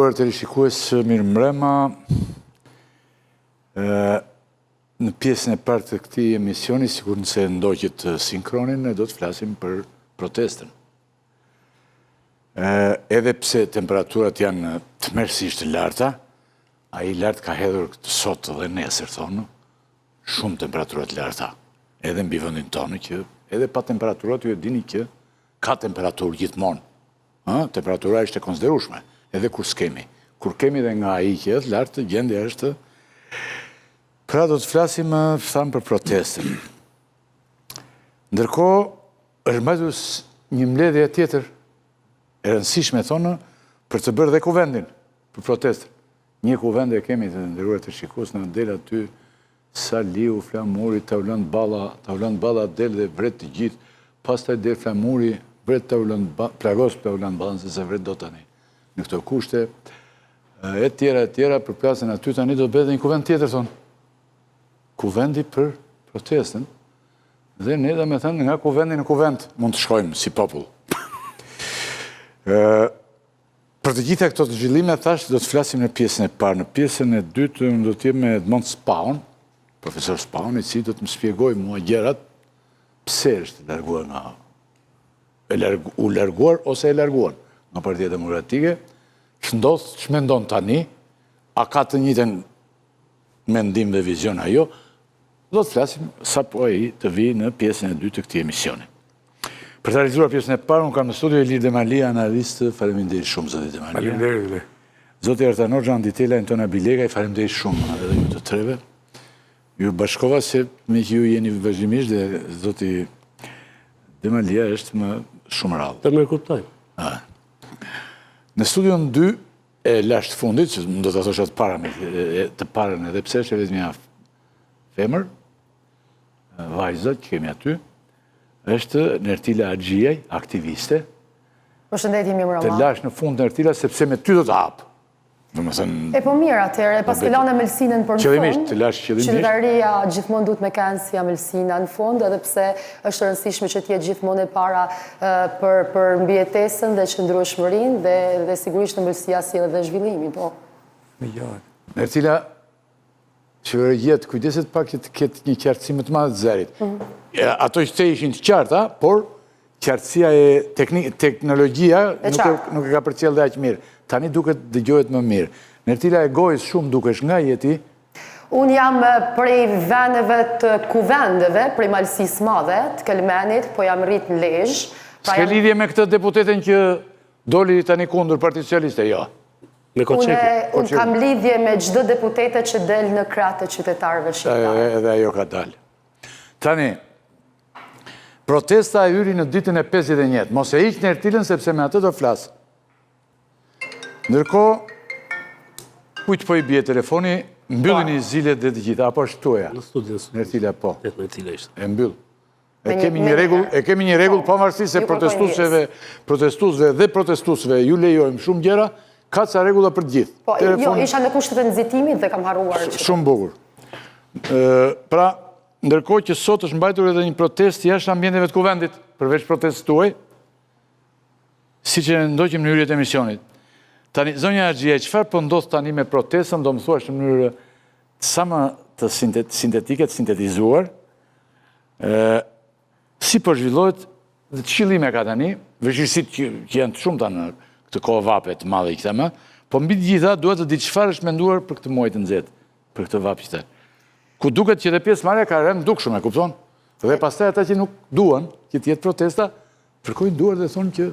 nderuar teleshikues, mirëmbrëma. Në pjesën e parë të këtij emisioni, sikur nëse ndoqët sinkronin, ne do të flasim për protestën. Edhe pse temperaturat janë tmerrsisht të larta, ai lart ka hedhur sot dhe nesër thonë, shumë temperaturat larta. Edhe mbi vendin tonë që edhe pa temperaturat ju e dini që ka temperaturë gjithmonë. Temperatura është e konsiderueshme, edhe kur s'kemi. Kur kemi dhe nga ai që është lartë, gjendja është. Pra do të flasim për protestën. Ndërkohë, është mbajtur një mbledhje tjetër e rëndësishme thonë për të bërë dhe kuvendin për protestën. Një kuvend e kemi të nderuar të shikues në del aty Saliu, Flamuri, Tavland Balla del dhe vret të gjithë. Pastaj del Flamuri, vret plagos Tavland Ballën se vret do tani. Në këto kushte e tjera për plasën aty tani do bëhet një kuvend tjetër thonë. Kuvendi për protestën, dhe ne dhe me thënë nga kuvendi në kuvend mund të shkojmë si popull. Për të gjitha këto të zhvillime, thash, do të flasim në pjesën e parë. Në pjesën e dytë, do të jem me Edmond Spaun, profesor Spaun, i cili do të më shpjegoj mua gjërat, pse është larguar nga u larguar ose e larguar nga Partia Demokratike, ç'mendon tani, a ka të njëjtën mendim dhe vizion ajo, do të flasim sa po ai të vi në pjesën e dytë të këtij emisioni. Për të realizuar pjesën e parë, unë kam në studio Ilir Demalia, analist. Faleminderit shumë, zoti Demalia. Faleminderit. Zoti Artanor Xhan Ditela, Antona Bilega, faleminderit shumë edhe ju të treve. Ju bashkova se me që ju jeni vazhdimisht dhe zoti Demalia është më shumë rrallë. Të më kuptoj. Në studion 2 e lashtë fundit, që do të thosha të parën edhe pse është vetëm një femër, vajza që kemi aty, është Nertila Axhiaj, aktiviste. Përshëndetje, mirëmbrëma. Të lash në fund Nertila sepse me ty do të hap. E po mirë atëherë, pas të lanë Amelsinën për në fund. Qëllimisht, të lash qëllimisht. Qytetaria gjithmonë duhet me kanë si Amelsina në fund, edhe pse është rëndësishme që t'jetë gjithmonë e para për mbijetesën dhe qëndrueshmërinë dhe sigurisht Amelsia si edhe zhvillimin, po. Nertila, qeveria të kujdeset pak që të ketë një qartësi më të madhe të zërit. Ato që te ishin të qarta, por qartësia e teknologjia nuk e ka përcjell dhe aq mirë. Tani duket dëgjohet më mirë. Nertila, e gojës shumë dukesh nga jeti? Unë jam prej vendeve të kuvendeve, prej Malësisë Madhe, të Kelmenit, po jam rrit në Lezhë. S'ke lidhje me këtë deputeten që doli tani kundër Partisë Socialiste, jo? Unë kam lidhje me çdo deputete që del në krah të qytetarëve shqiptarë. Edhe ajo ka dalë. Tani, protesta e hyri në ditën e 51. Mos e hiq Nertilën sepse me atë do flas. Ndërkohë, kujt po i bie telefoni, mbyllin i zilet dhe të gjitha, apo është tuaja? Në studio. Nertila, po. Nertila ishte. E mbyll. E kemi një rregull pavarësisht se protestuesve dhe protestuesve ju lejojmë shumë gjëra, ka ca rregulla për të gjithë. Po, jo, isha në kushtet e nxitimit dhe kam harruar. Shumë bukur. Pra, ndërkohë që sot është mbajtur edhe një protestë jashtë ambienteve të kuvendit, përveç protestës tuaj, siç e ndoqim në hyrjet e emisionit. Tani, zonja Axhiaj, çfarë po ndodh tani me protestën, do më thuash në mënyrë sa më të sintetike, të sintetizuar, si po zhvillohet dhe ç'qëllime ka tani, vështirësitë që janë të shumta në këtë kohë vape të madhe i këtëma, po mbi të gjitha duhet të di çfarë është menduar për këtë muaj të nxehtë, për këtë vap qytet. Ku duket që dhe pjesëmarrja ka rënë dukshëm, e kupton? Dhe pastaj ata që nuk duan që të jetë protesta, kërkojnë duar dhe thonë që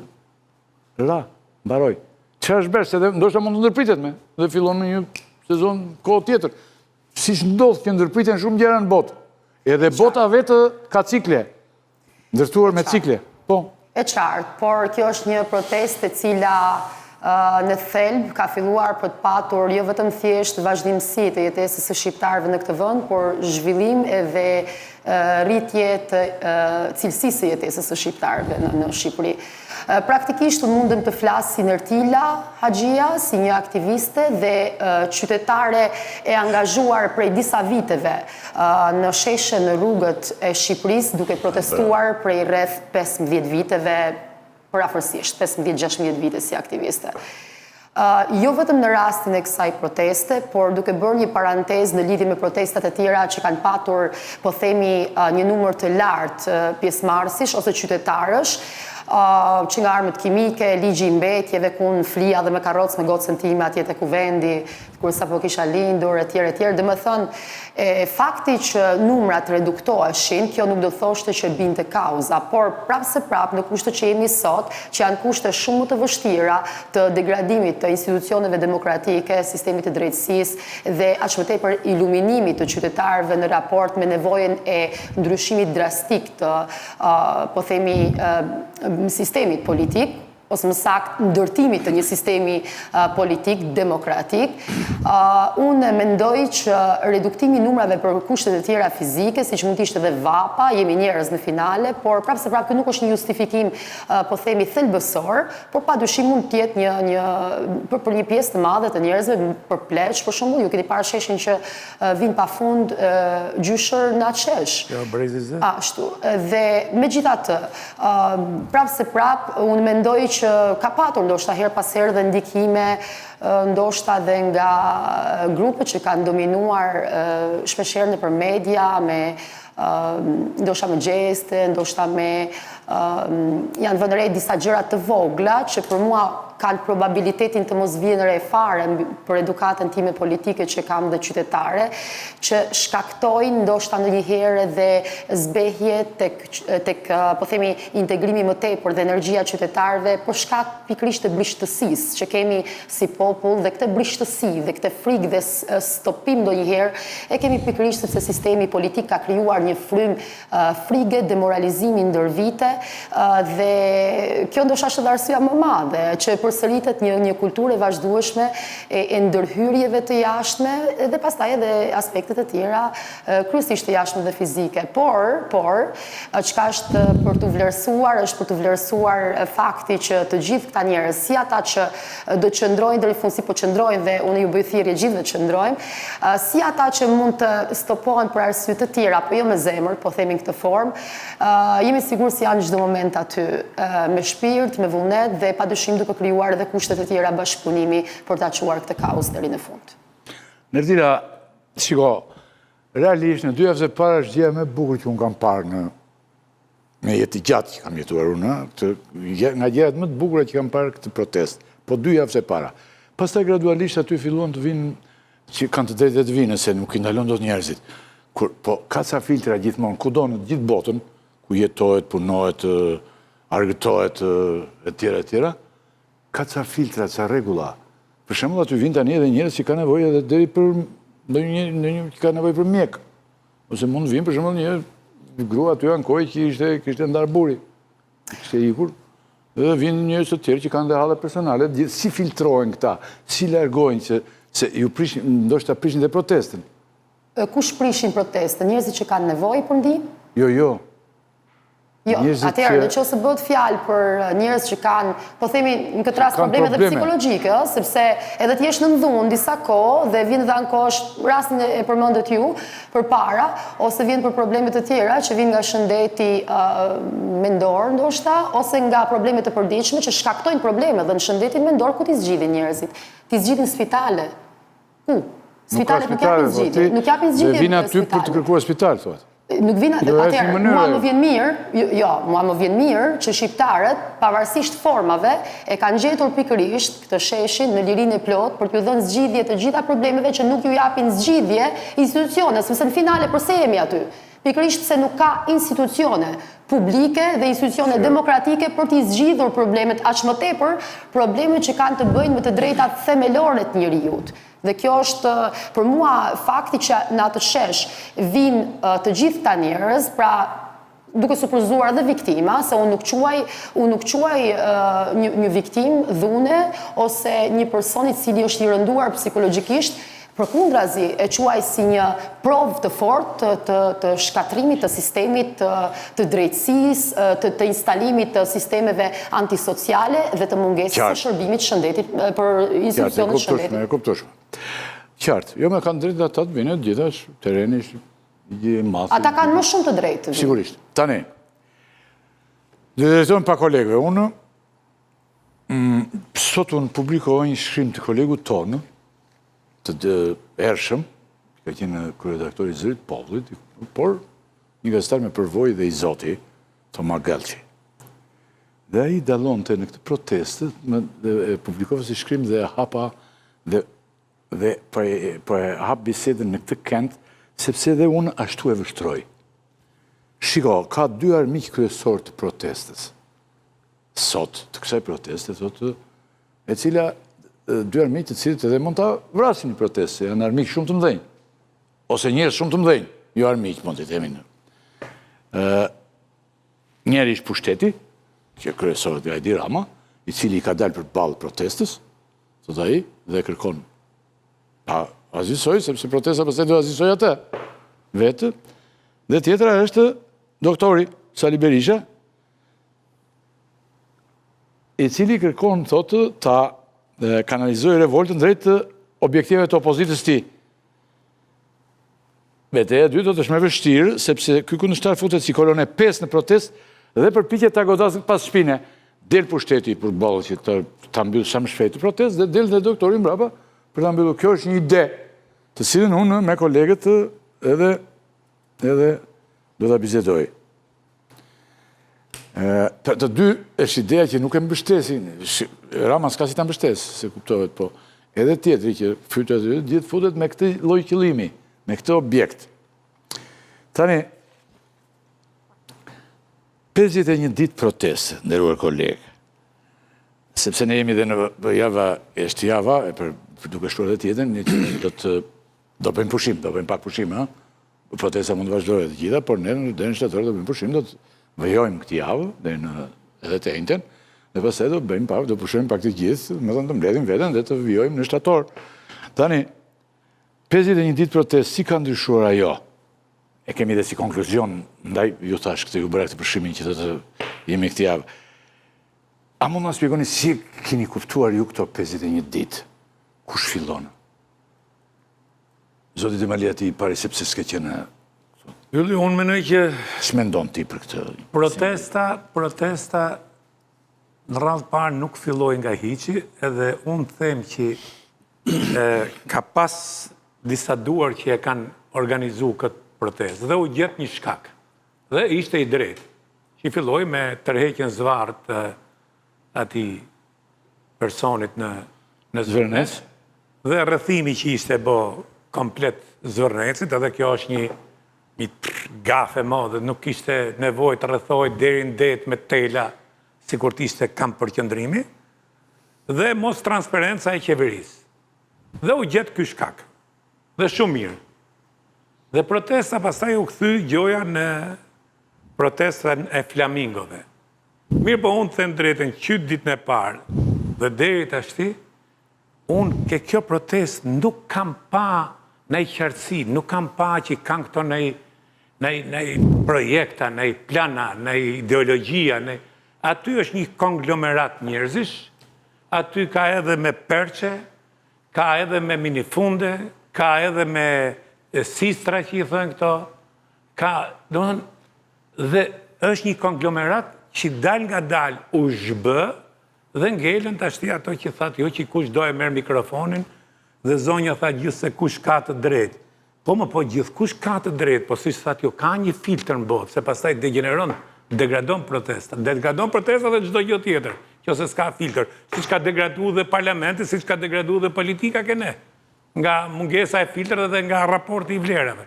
mbaroj. Çfarë është bërë, se ndoshta mund të ndërpritet me, dhe fillon në një sezon kohë tjetër. Siç ndodh që ndërpriten shumë gjëra në botë. Edhe bota vetë ka cikle, ndërtuar me cikle. Po. E qartë, por kjo është një protestë e cila në thelb ka filluar për të patur jo vetëm thjesht vazhdimsi të jetesës së shqiptarëve në këtë vend, por zhvillim edhe rritje të cilësisë së jetesës së shqiptarëve në Shqipëri. Praktikisht mundem të flas si Nertila Axhiaj, si një aktiviste dhe qytetare e angazhuar prej disa viteve në sheshe në rrugët e Shqipërisë, duke protestuar prej rreth 15 viteve, përafërsisht 15-16 vite si aktiviste. Jo vetëm në rastin e kësaj proteste, por duke bërë një parantez në lidhje me protestat e tjera që kanë patur, po themi, një numër të lartë pjesëmarrësish ose qytetarësh, që nga armët kimike, ligji i mbetjeve, ku unë flia dhe me karrocë me gocën time atje te kuvendi, kur sapo kisha lindur, etj. Dhe më thënë, fakti që numrat reduktoheshin, kjo nuk do të thoshte që binte kauza, por prapë se prapë në kushte që jemi sot, që janë kushte shumë të vështira të degradimit të institucioneve demokratike, sistemit të drejtësisë dhe aq më tepër iluminimit të qytetarëve në raport me nevojën e ndryshimit drastik të, po themi, sistemit politik, ose më saktë ndërtimit të një sistemi politik, demokratik. Unë mendoj që reduktimi i numrave për kushtet e tjera fizike, siç mund të ishte edhe vapa, jemi njerëz në finale, por prapë se prapë kjo nuk është një justifikim, po themi, thelbësor, por padyshim mund të jetë për një pjesë të madhe të njerëzve përpleq, për shembull, ju keni parë sheshin që vijnë pafund gjyshër në atë shesh. Ja, brezizë. Ashtu. Dhe megjithatë, prapë se prapë unë mendoj që ka patur ndoshta her pas herë dhe ndikime ndoshta dhe nga grupet që kanë dominuar shpeshherë nëpër media ndoshta me gjeste, ndoshta me janë vënë re disa gjëra të vogla që për mua kanë probabilitetin të mos vijnë re fare për edukatën time politike që kam dhe qytetare, që shkaktojnë ndoshta ndonjëherë edhe zbehje tek po themi integrimi më tepër dhe energjia qytetarëve për shkak pikërisht të brishtësisë që kemi si popull, dhe këtë brishtësi dhe këtë frikë dhe stopim ndonjëherë e kemi pikërisht sepse sistemi politik ka krijuar një frikë, demoralizimi ndër vite dhe kjo ndoshta është edhe arsyeja më e madhe që përsëritet një kulturë e vazhdueshme e ndërhyrjeve të jashtme dhe pastaj edhe aspektet e tjera kryesisht të jashtme dhe fizike. Por çka është për të vlerësuar, është për të vlerësuar fakti që të gjithë këta njerëz, si ata që do të qëndrojnë deri në fund, si po qëndrojnë dhe unë ju bëj thirrje gjithëve të qëndrojmë, si ata që mund të stopohen për arsye të tjera, po jo me zemër, po themi në këtë formë, jemi sigurt se janë çdo moment aty me shpirt, me vullnet dhe padyshim duke krijuar edhe kushtet e tjera bashkëpunimi për ta çuar këtë kauzë deri në fund. Nerdira, shiko, realisht në 2 javë e para është gjëja më e bukur që unë kam parë me jetë gjatë që kam jetuar unë, nga gjërat më të bukura që kam parë këtë protestë, po 2 javë e para. Pastaj gradualisht aty filluan të vinë që kanë të drejtë të vinë, se nuk i ndalon dot njerëzit. Po ka ca filtra gjithmonë, kudo në gjithë botën, ku jetohet, punohet, argëtohet, etj. Ka ca filtra, ca rregulla. Për shembull, aty vijnë tani edhe njerëz që kanë nevojë edhe deri për ndonjë që ka nevojë për mjek. Ose mund të vinë për shembull një grua aty ankoj që kishte ndar buri. Kishte ikur. Dhe vinë njerëz të tjerë që kanë dhe halle personale, si filtrohen këta, si largojnë se ju prishin, ndoshta prishin dhe protestën. Kush prishin protestën? Njerëzit që kanë nevojë për ndihmë? Jo. Jo, atëherë nëse bëhet fjalë për njerëz që kanë, po themi në këtë rast probleme dhe psikologjike, sepse edhe ti jesh në dhun disa kohë dhe vjen dhe ankosh rastin e përmendet ju përpara, ose vjen për probleme të tjera që vijnë nga shëndeti mendor ndoshta, ose nga probleme të përditshme që shkaktojnë probleme dhe në shëndetin mendor ku ti zgjidhin njerëzit. Ti zgjidhin spitale. Ku? Spitalet nuk japin zgjidhje. Nuk japin zgjidhje. Dhe vinë aty për të kërkuar spital, thotë. Nuk vina, atëherë, mua më vjen mirë që shqiptarët, pavarësisht formave, e kanë gjetur pikërisht këtë sheshin në lirinë e plot për t'ju dhënë zgjidhje të gjitha problemeve që nuk ju japin zgjidhje institucione, sepse në finale përse jemi aty? Pikërisht se nuk ka institucione publike dhe institucione demokratike për t'i zgjidhur problemet aq më tepër, problemet që kanë të bëjnë me të drejtat themelore të njerëzit. Dhe kjo është për mua fakti që në atë shesh vinë të gjithë ta njerëz, pra duke supozuar dhe viktima, se unë nuk quaj një viktim dhune ose një person i cili është i rënduar psikologjikisht, përkundrazi e quaj si një provë të fortë të shkatrimit të sistemit të drejtësisë, të instalimit të sistemeve antisociale dhe të mungesës së shërbimit shëndetit për institucionet shëndetit. E kuptoshme. Qartë, jo me kanë drejtë ata të vinë, gjithash tereni i masë. Ata kanë më shumë të drejtë të vinë. Sigurisht. Tani, dhe drejtojmë pa kolegëve, unë Sot unë publikova një shkrim të kolegu tonë, të ershëm, ka qenë kryeredaktori i Zërit Popullit, por një gazetar me përvojë dhe i zoti, Toma Galçi. Dhe ai dallonte në këtë protestë, e publikova si shkrim dhe hapa dhe po e hap bisedën në këtë kënd, sepse dhe unë ashtu e vështroj. Shiko, ka dy armiq kryesor të protestës. Sot, të kësaj proteste, e cila dy armiq të cilët edhe mund ta vrasin një protestë, janë armiq shumë të mëdhenj, ose njerëz shumë të mëdhenj, jo armiq mund të themi. Njeri ishte pushteti, që kryesorët nga Edi Rama, i cili ka dalë për balë protestës, thot ai, dhe kërkon pa azisoj, sepse protesta pastaj do azisoj atë vetë, dhe tjetra është doktori Sali Berisha, i cili kërkon, thotë, ta kanalizoj revoltën drejt objektive të opozitës ti. Betejë e dytë do të është me vështirë, sepse ky kundërshtar futet si kolone 5 në protestë dhe përpiqet ta godasë pas shpine. Del pushteti për balë që ta mbyllë sa më shpejt protestë dhe del dhe doktori mbrapa për ta mbyllur. Kjo është një ide të cilën unë me kolegët edhe do ta bisedoj. Të dy është ideja që nuk e mbështesin. Rama s'ka si ta mbështes, se kuptohet, po. Edhe tjetri që fytyra e tyre gjithë futet me këtë lloj qëllimi, me këtë objekt. Tani, 51 ditë protestë, nderuar kolegë, sepse ne jemi dhe në java, është java, për duke shkruar dhe tjetën, do bëjmë pushim, do bëjmë pak pushim, protesta mund të vazhdojë të gjitha, por ne në shtator do bëjmë pushim, do të vëjojmë këtë javë, edhe të enjten, dhe pastaj do bëjmë pak, do pushojmë pak të gjithë, me të mbledhim veten dhe të vijojmë në shtator. Tani, 51 ditë protestë, si ka ndryshuar ajo? E kemi dhe si konkluzion, ndaj ju thash këtë ju bëra këtë përshimin që të jemi këtë javë. A mund na shpjegoni si keni kuptuar ju këto 51 ditë? Kush fillon? Zoti Demali ti pari sepse s'ke qenë. Ylli, unë menoj që Ç'mendon ti për këtë? Protesta në radhë parë nuk filloi nga hiçi, edhe unë them që ka pas disa duar që e kanë organizu këtë protestë dhe u gjet një shkak. Dhe ishte i drejtë, që i filloi me tërheqjen zvarr të atij personit në Zvërnec dhe rrëthimi që ishte bo komplet Zvërnecit, edhe kjo është një gafe madhe, nuk kishte nevojë të rrethoj deri në det me tela, sikur të ishte kamp përqendrimi, dhe mos transparenca e qeverisë. Dhe u gjet ky shkak. Dhe shumë mirë. Dhe protesta pastaj u kthy gjoja në protestën e flamingove. Mirë, po unë them drejtën, qyt ditën e parë dhe deri tashti, unë ke kjo protestë nuk kam pa në qartësi, nuk kam pa që kanë këto në projekta, në plana, në ideologjia, aty është një konglomerat njerëzish, aty ka edhe me perçe, ka edhe me minifunde, ka edhe me sistra që i thënë këto, dhe është një konglomerat që dal nga dal u zhbë dhe ngelen të ashti ato që thatë jo që kush do e merë mikrofonin dhe zonja tha gjithë se kush ka të drejt. Po gjithë kush ka të drejt, po si që thatë jo ka një filtr në botë, se pastaj degradon protesta. Degradon protesta dhe çdo gjë tjetër, që se s'ka filtr. Si që ka degradu dhe parlamenti, si që ka degradu dhe politika kene. Nga mungesa e filtrave dhe nga raporti i vlerave.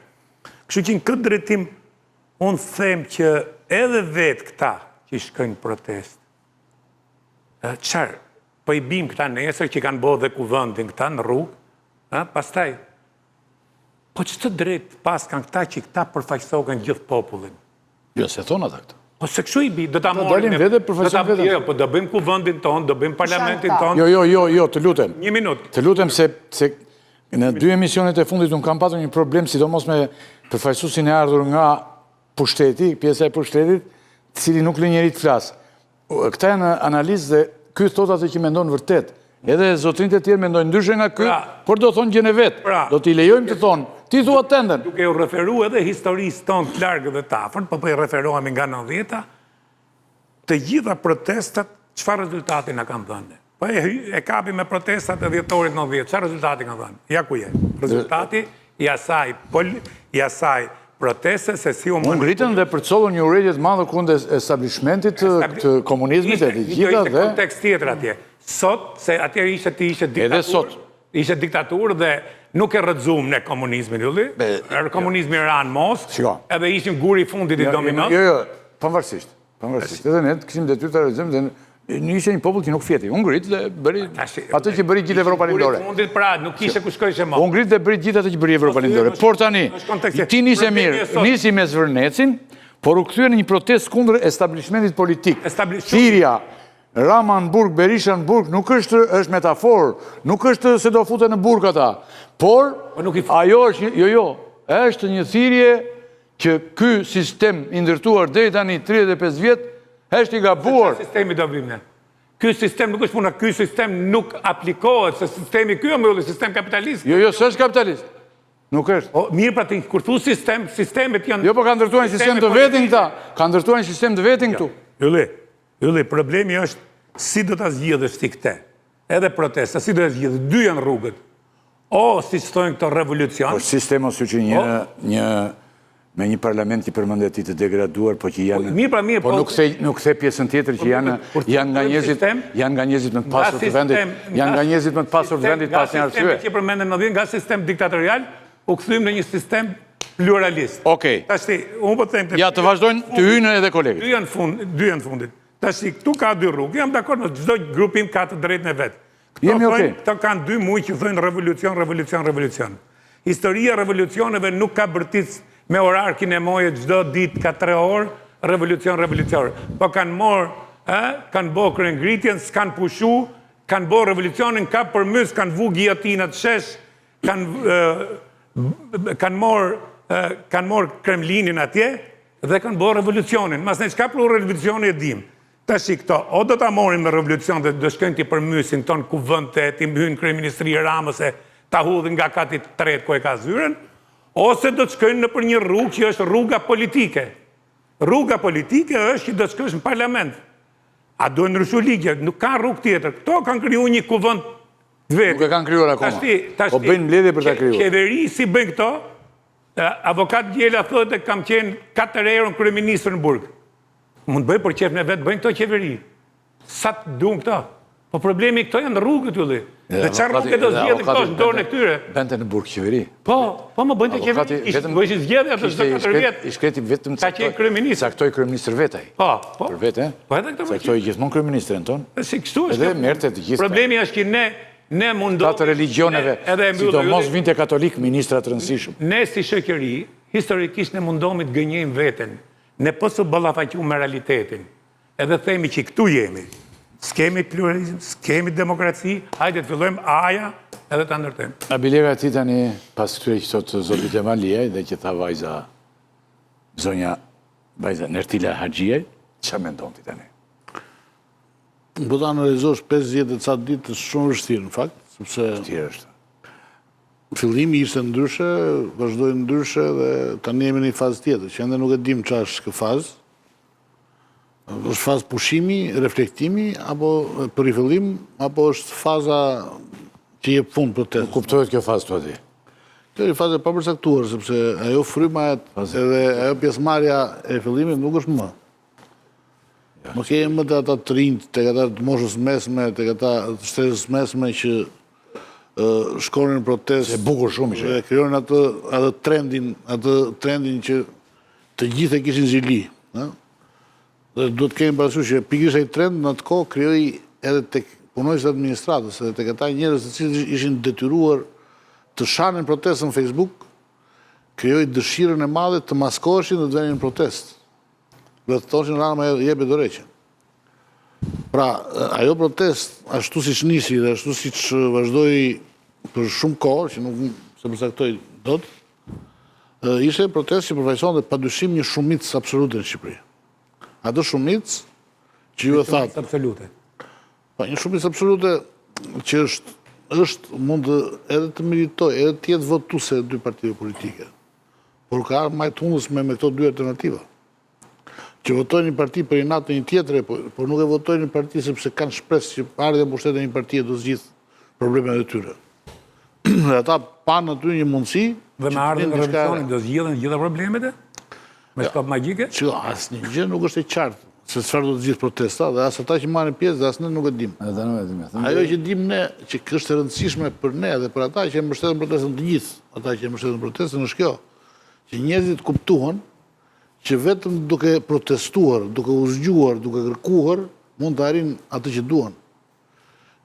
Kështu që në këtë drejtim, unë them që edhe vetë këta që shkojnë protest, po i bim këta nesër që kanë bodhe kuvendin këta në rrugë, pastaj, po që të drejt pas kanë këta që këta përfaqësohen gjithë popullin. Jo, se thonë ata këta. Po se kështu i bi, do ta morim. Dalim vete, përfaqësojmë vete. Jo, po do bëjmë kuvendin tonë, do bëjmë parlamentin tonë. Jo, të lutem. Një minutë. Të lutem se në 2 emisionet e fundit unë kam patur një problem, sidomos me përfaqësuesin e ardhur nga pushteti, pjesa e pushtetit, të cili nuk lë njeri të flasë. Këta janë analizë dhe ky thot atë që mendon vërtet. Edhe zotrinët e tjerë mendojnë ndryshe nga ky, por do thonë gjën e vet. Do t'i lejojmë të thonë. Ti thua tenden. Duke u referu edhe historisë tonë të largë dhe të afërt, po i referohemi nga 90-ta, të gjitha protestat çfarë rezultati na kanë dhënë? Po e kapi me protestat e dhjetorit 90, çfarë rezultati kanë dhënë? Ja ku je. Rezultati i asaj proteste se si u Unë ngritën dhe përcollën një urrëtie të madhe kundër establishmentit të komunizmit e të gjitha dhe... Ishte kontekst tjetër atje. Sot, se atje ishte diktaturë. Edhe sot. Ishte diktaturë dhe nuk e rrëzum në komunizmin, ylli. Komunizmi ranë mos, edhe ishim guri fundit i dominant. Jo, pavarësisht. Edhe ne kishim detyrë të realizojmë dhe në ishte një popull që nuk fjeti. Unë ngrit dhe bëri atë që bëri gjithë Evropa Lindore. Guri fundit pra, nuk ishte ku shkojshe më. Unë ngrit dhe bëri gjithë atë që bëri Evropa Lindore. Por tani, ti nisi mirë, nisi me Zvërnecin, por u kthye në një protestë kundër establishmentit politik. Thirrja Rama në burg, Berisha në burg, nuk është metaforë, nuk është se do futen në burg ata, por ajo është një thirrje që ky sistem i ndërtuar deri tani 35 vjet është i gabuar. Se sistemi do vim ne. Ky sistem nuk është puna, ky sistem nuk aplikohet, se sistemi ky është më sistem kapitalist. Jo, s'është kapitalist. Nuk është. Mirë pra ti, kur thu sistemet janë... Jo, po ka ndërtuar një sistem të vetin këta. Ka ndërtuar një sistem të vetin këtu. Ylli, problemi është si do të zgjidhësh ti këte. Edhe protesta, si do të zgjidhësh, dy janë rrugët. O, si që thojnë këto revolucion... Po sistema së që me një parlament që përmëndet ti të degraduar, po që janë... Po nuk the pjesën tjetër që janë nga njëzit më të pasur të vendit, janë nga njëzit më të pasur të vendit pas një arsye. Nga sistem që përmendën në dhjenë, nga sistem diktatorial, u këthym në një sistem pluralist. Okej. Ja, të vazhdojnë të hyjnë edhe kolegët. Dy janë fundit. Tashti, këtu ka dy rrugë, jam dakord në çdo grupim ka të drejtën e vet. Këto kanë dy muaj që thënë revolucion. Historia revolucioneve nuk ka bërtic me orar kinemoje çdo ditë ka 3 orë, revolucion. Po kanë kanë bërë kryengritjen, s'kan pushu, kanë bërë revolucionin, ka përmys, kanë vu giotinat shesh, kanë marrë Kremlinin atje dhe kanë bërë revolucionin. Mas ne çka për revolucionin e dim. Tashi këto, o do ta marrin me revolucion dhe do shkojnë ti përmysin ton kuvende, ti mbyjnë kryeministri Ramës e ta hudhin nga kati të tretë ku e ka zyren, ose do të shkojnë në për një rrugë që është rruga politike. Rruga politike është që do të shkosh në parlament. A do ndryshu ligje, nuk ka rrugë tjetër. Këto kanë kriju një kuvend vetë. Nuk e kanë krijuar akoma. Po bëjnë mbledhje për ta krijuar. Qeveri si bëjnë këto, avokat Gjela thotë kam qenë 4 herë kryeministër në burg. Mund bëjë për qef në vetë, bëjnë këto qeveri. Sa të dunë këto? Po problemi këto janë rrugët, ylli. Dhe qarë rrugët do zgjedhë këto është në dorën e këtyre? Bente në burg qeveri. Po më bëjnë të qeveri. Ishtë zgjedhë atë çdo 4 vjetë. I shkreti vetëm ka qenë kryeministër. Saktoi kryeministër vetaj. Po. Për vete, saktoi gjithmonë kryeministrin ton. Si kështu është. Edhe merrte të gjitha. Problemi është që ne mundohemi... Të religioneve, sidomos vinte katolik, ministrat rëndësishëm. Ne si shoqëri, historikisht ne mundohemi të gënjejmë veten. Ne posu ballafaqu me realitetin. Edhe themi që këtu jemi. S'kemi pluralizm, s'kemi demokraci, hajde të fillojmë aja edhe ta ndërtojmë. A bilega ti tani pas këtyre që thotë zotit Emalijaj dhe që tha vajza Nertila Haxhiaj, ç'a mendon ti tani? Po ta analizosh 50 ca ditë shumë vështirë në fakt, sepse vështirë është. Fillimi ishte ndryshe, vazhdoi ndryshe dhe tani jemi në një fazë tjetër, që ende nuk e dim ç'a është kjo fazë. është fazë pushimi, reflektimi, apo për rifillim, apo është faza që jep fund protestës? Kuptohet kjo fazë të ati? Kjo është fazë e papërcaktuar, sepse ajo fryma edhe ajo pjesëmarrja e fillimit nuk është më. Më kemi më të ata të rinjt, të ata të moshës mesme, të ata të shtresës mesme që shkonin në protestë. E bukur shumë ishe. Dhe krijonin atë trendin që të gjithë e kishin zili. Dhe do të kemi parasysh që pikërisht ai trend në atë kohë krijoi edhe tek punonjësit e administratës, edhe tek ata njerëz të cilët ishin detyruar të shanin protestën në Facebook, krijoi dëshirën e madhe të maskoheshin dhe të venin në protestë. Dhe të thoshin Rama jepi dorëheqjen. Pra, ajo protestë, ashtu siç nisi dhe ashtu siç vazhdoi për shumë kohë, që nuk se përcaktoi dot, ishte protestë që përfaqësonte padyshim një shumicë absolute në Shqipëri. Ato shumicë që ju e thatë. Absolute. Pa, një shumicë absolute që mund edhe të meritoj, edhe të jetë votuese e dy partive politike. Por ka majtë hundës me këto dy alternativa. që votojnë një parti për inat në një tjetër, por nuk e votojnë një parti sepse kanë shpresë që ardhja e mbështetja e një partie do zgjidh problemet e tyre. Dhe ata panë aty një mundësi. Dhe me ardhën e revisionin do zgjidhen gjitha problemet e? Me stop magjike? Që asnjë gjë nuk është e qartë se çfarë do të zgjidh protesta, dhe as ata që marrin pjesë dhe as ne nuk e dim. Ajo që dim ne, që është e rëndësishme për ne dhe për ata që e mbështetën protestën, të gjithë ata që e mbështetën protestën, është kjo, që njerëzit kuptuan që vetëm duke protestuar, duke u zgjuar, duke kërkuar, mund të arrin atë që duan.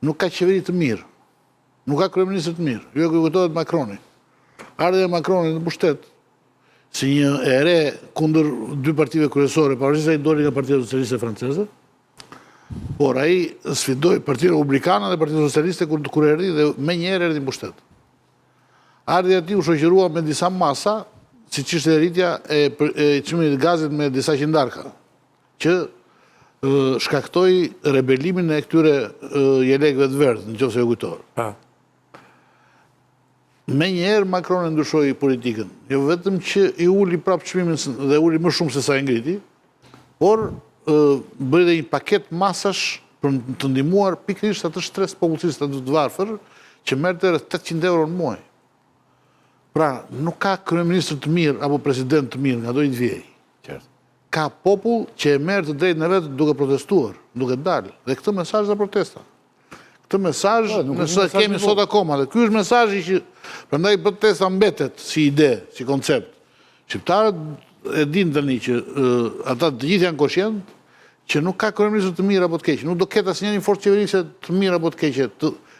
Nuk ka qeveri të mirë, nuk ka kryeminist të mirë, jo që kujtohet Macroni. Ardhja e Macronit në pushtet, si një ere kundër dy partive kryesore, pavarësisht se ai doli nga Partia Socialiste Franceze, por ai sfidoi Partinë Republikane dhe Partinë Socialiste kur erdhi dhe menjëherë erdhi në pushtet. Ardhja e tij u shoqërua me disa masa, siç ishte rritja e çmimit të gazit me disa qindarka, që shkaktoi rebelimin e këtyre jelekëve të verdhë, nëse e kujtohet. Me njerë Macron e ndryshoi politikën, jo vetëm që i uli prapë çmimin dhe uli më shumë se sa e ngriti, por bëri dhe një paket masash për të ndihmuar pikërisht atë stres popullsisë të varfër që merrte rreth 800 euro në muaj. Pra, nuk ka kryeminist të mirë apo president të mirë nga do i të vjej. Ka popull që e merr të drejtën e vet duke protestuar, duke dalë, dhe këtë mesazh dhe protesta. Këtë mesazh nëse kemi sot akoma, dhe ky është mesazhi që prandaj protesta mbetet si ide, si koncept. Shqiptarët e dinë tani që ata të gjithë janë koshient që nuk ka kryeministër të mirë apo të keq, nuk do ketë asnjë forcë qeverise të mirë apo të keqe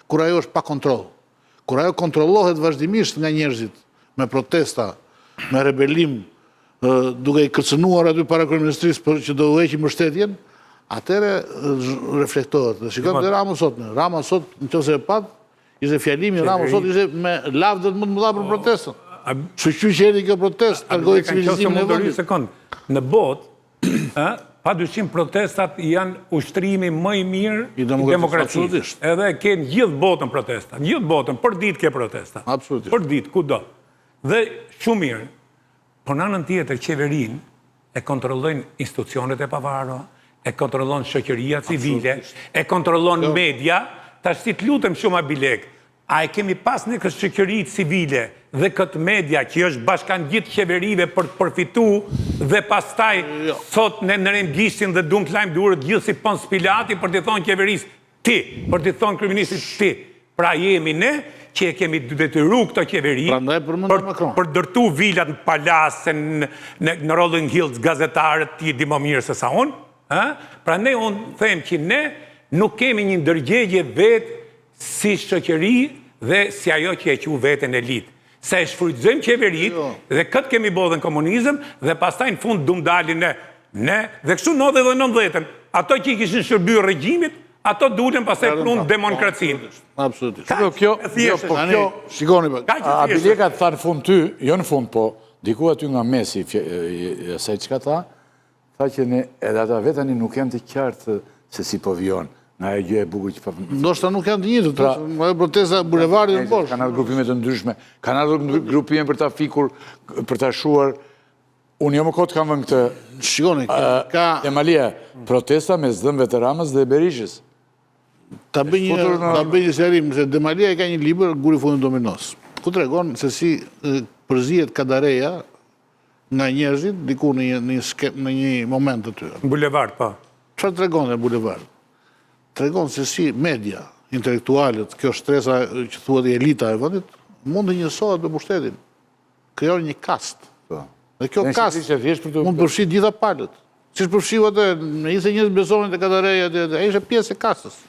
kur ajo është pa kontroll. Kur ajo kontrollohet vazhdimisht nga njerëzit me protesta, me rebelim, duke i kërcënuar aty para kryeministrisë për që do heqë mbështetjen, atëre reflektohet. Dhe shikojmë dhe Rama sot. Rama sot, nëse e pat, ishte fjalimi Rama sot ishte me lavdët më të mëdha për protestën. Që erdhi kjo protestë, tregoi civilizimin e vendit. Në botë, padyshim protestat janë ushtrimi më i mirë i demokracisë. Edhe kanë gjithë botën protesta, gjithë botën, për ditë ke protesta. Absolutisht. Për ditë, kudo. Dhe shumë mirë. Por në anën tjetër qeverinë e kontrollojnë institucionet e pavarura, e kontrollon shoqëria civile, e kontrollon media, tash si të lutem shumë abilek, a e kemi pas në këtë shoqëri civile dhe këtë media që është bashkangjit qeverive për të përfitu dhe pastaj sot në rembishtin dhe duan të lajmë durët gjithë si Pons Pilati për të thonë qeverisë ti, për të thonë kryeministit ti. Pra jemi ne që e kemi detyru këto qeveri për dërtu vilat në palase, në Rolling Hills gazetarët ti di më mirë se sa unë. Pra ne unë them që ne nuk kemi një ndërgjegje vetë si shoqëri dhe si ajo që e quajmë veten elitë. Se e shfrytëzojmë qeverit dhe këtë kemi bodhën komunizëm dhe pastaj në fund dum dalin ne dhe kështu në 90-ën ato që i kishin shërbyer regjimit, ato dulen pastaj punë demokracinë. Absolutisht. Kjo, shikoni pa. Abileka të tha në fund ty, jo në fund, po diku aty nga mesi, asaj çka tha që ne edhe ata vetani nuk janë të qartë se si po vijon. Nga e gjë e bukur që pa... Ndoshta nuk janë të njëjtë, ajo protesta bulevardit në poshtë. Kanë ardhur grupime të ndryshme, kanë ardhur grupime për ta fikur, për ta shuar. Unë jo më kot kam vënë këtë. Shikoni, ka Emalia, protesta mes dhëmbëve të Ramës dhe Berishës. Ta bëj një serim, se Demalia ka një libër Guri fundit dominos. Ku tregon se si përzihet kadareja nga njerëzit diku në një moment të tyre. Bulevard, po. Çfarë tregon e bulevard? Tregon se si media, intelektualët, kjo shtresa që thuhet elita e vendit, mund të njësohet me pushtetin. Krijon një kast. Dhe kjo kast mund të përfshijë gjitha palët. Siç përfshiu atë, ishte njerëz besonin te kadareja, ai ishte pjesë e kastës.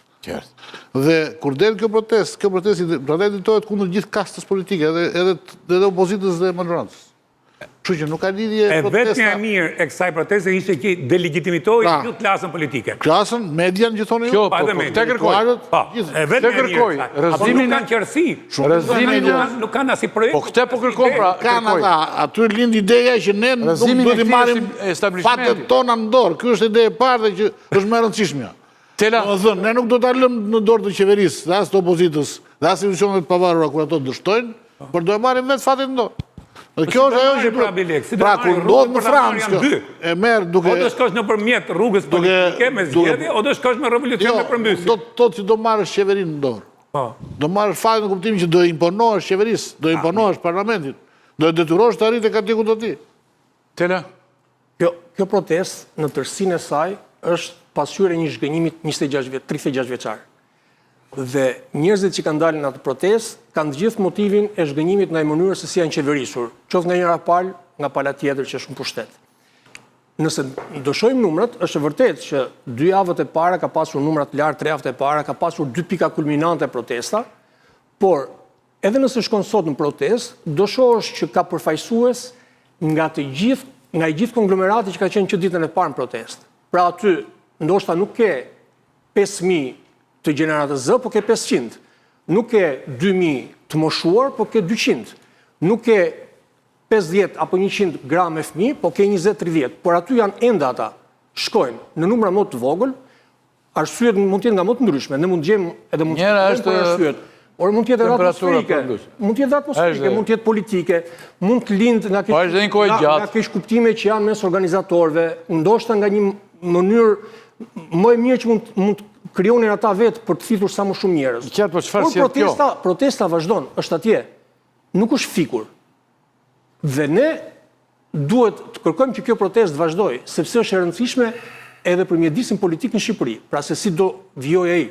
Dhe kur del kjo protestë prandaj ditohet kundër gjithë kastës politike, edhe opozitës dhe majorancës. Kështu që nuk ka lidhje protesta. Vetëm e mirë e kësaj proteste ishte që delegitimitoi gjithë klasën politike. Klasën, median gjithonë jo. Po, te kërkoj. Vetëm e mirë. Rëzimin nuk kanë qersi. Nuk kanë as i projekt. Po këtë po kërkon pra. Kanë ata, aty lind ideja që ne nuk duhet të marrim fatet tona në dorë. Ky është ide e parë që është më e rëndësishmja. Domethënë, ne nuk do ta lëmë në dorë të qeverisë, dhe as të opozitës, dhe as institucioneve të pavarura kur ato dështojnë, por do e marrim vetë fatet në dorë. Dhe kjo është ajo që pra kur ndodh në Francë, e merr duke o do shkosh nëpërmjet rrugës politike me zgjedhje, o do shkosh me revolucion me përmbysje. Do të thotë që do marrësh qeverinë në dorë. Do marrësh faktin në kuptimin që do imponohesh qeverisë, do imponohesh parlamentit, do e detyrosh të arritë aty ku do ti. Tela? Kjo protestë në tërësinë e saj është pasqyrë e një zhgënjimi 36 vjeçar. Dhe njerëzit që kanë dalë në atë protestë kanë të gjithë motivin e zhgënjimit ndaj mënyrës se si janë qeverisur, qoftë nga njëra palë, nga pala tjetër që është në pushtet. Nëse ndëshojmë numrat, është vërtet që 2 javët e para ka pasur numrat lartë, 3 javët e para ka pasur 2 pika kulminante protesta, por edhe nëse shkon sot në protestë, do shohësh që ka përfaqësues nga i gjithë konglomerati që ka qenë që ditën e parë në protestë. Pra aty ndoshta nuk ke 5.000 të gjeneratës Z, po ke 500. Nuk ke 2.000 të moshuar, po ke 200. Nuk ke 50 apo 100 gram e fëmijë, po ke 20-30. Por aty janë enda ata, shkojnë në numra më të vogël, arsyet mund të jetë nga më të ndryshme, ne mund të gjejmë edhe mund të jetë arsyet. Por mund të jetë atmosferike, mund të jetë atmosferike, mund të jetë politike, mund të lindë nga keq kuptime që janë mes organizatorëve, ndoshta nga një mënyrë më e mirë që mund të krijonin ata vetë për të fitur sa më shumë njerëz. Por protesta vazhdon, është atje. Nuk është fikur. Dhe ne duhet të kërkojmë që kjo protestë vazhdoj, sepse është e rëndësishme edhe për mjedisin politik në Shqipëri. Pra se si do vijojë ai,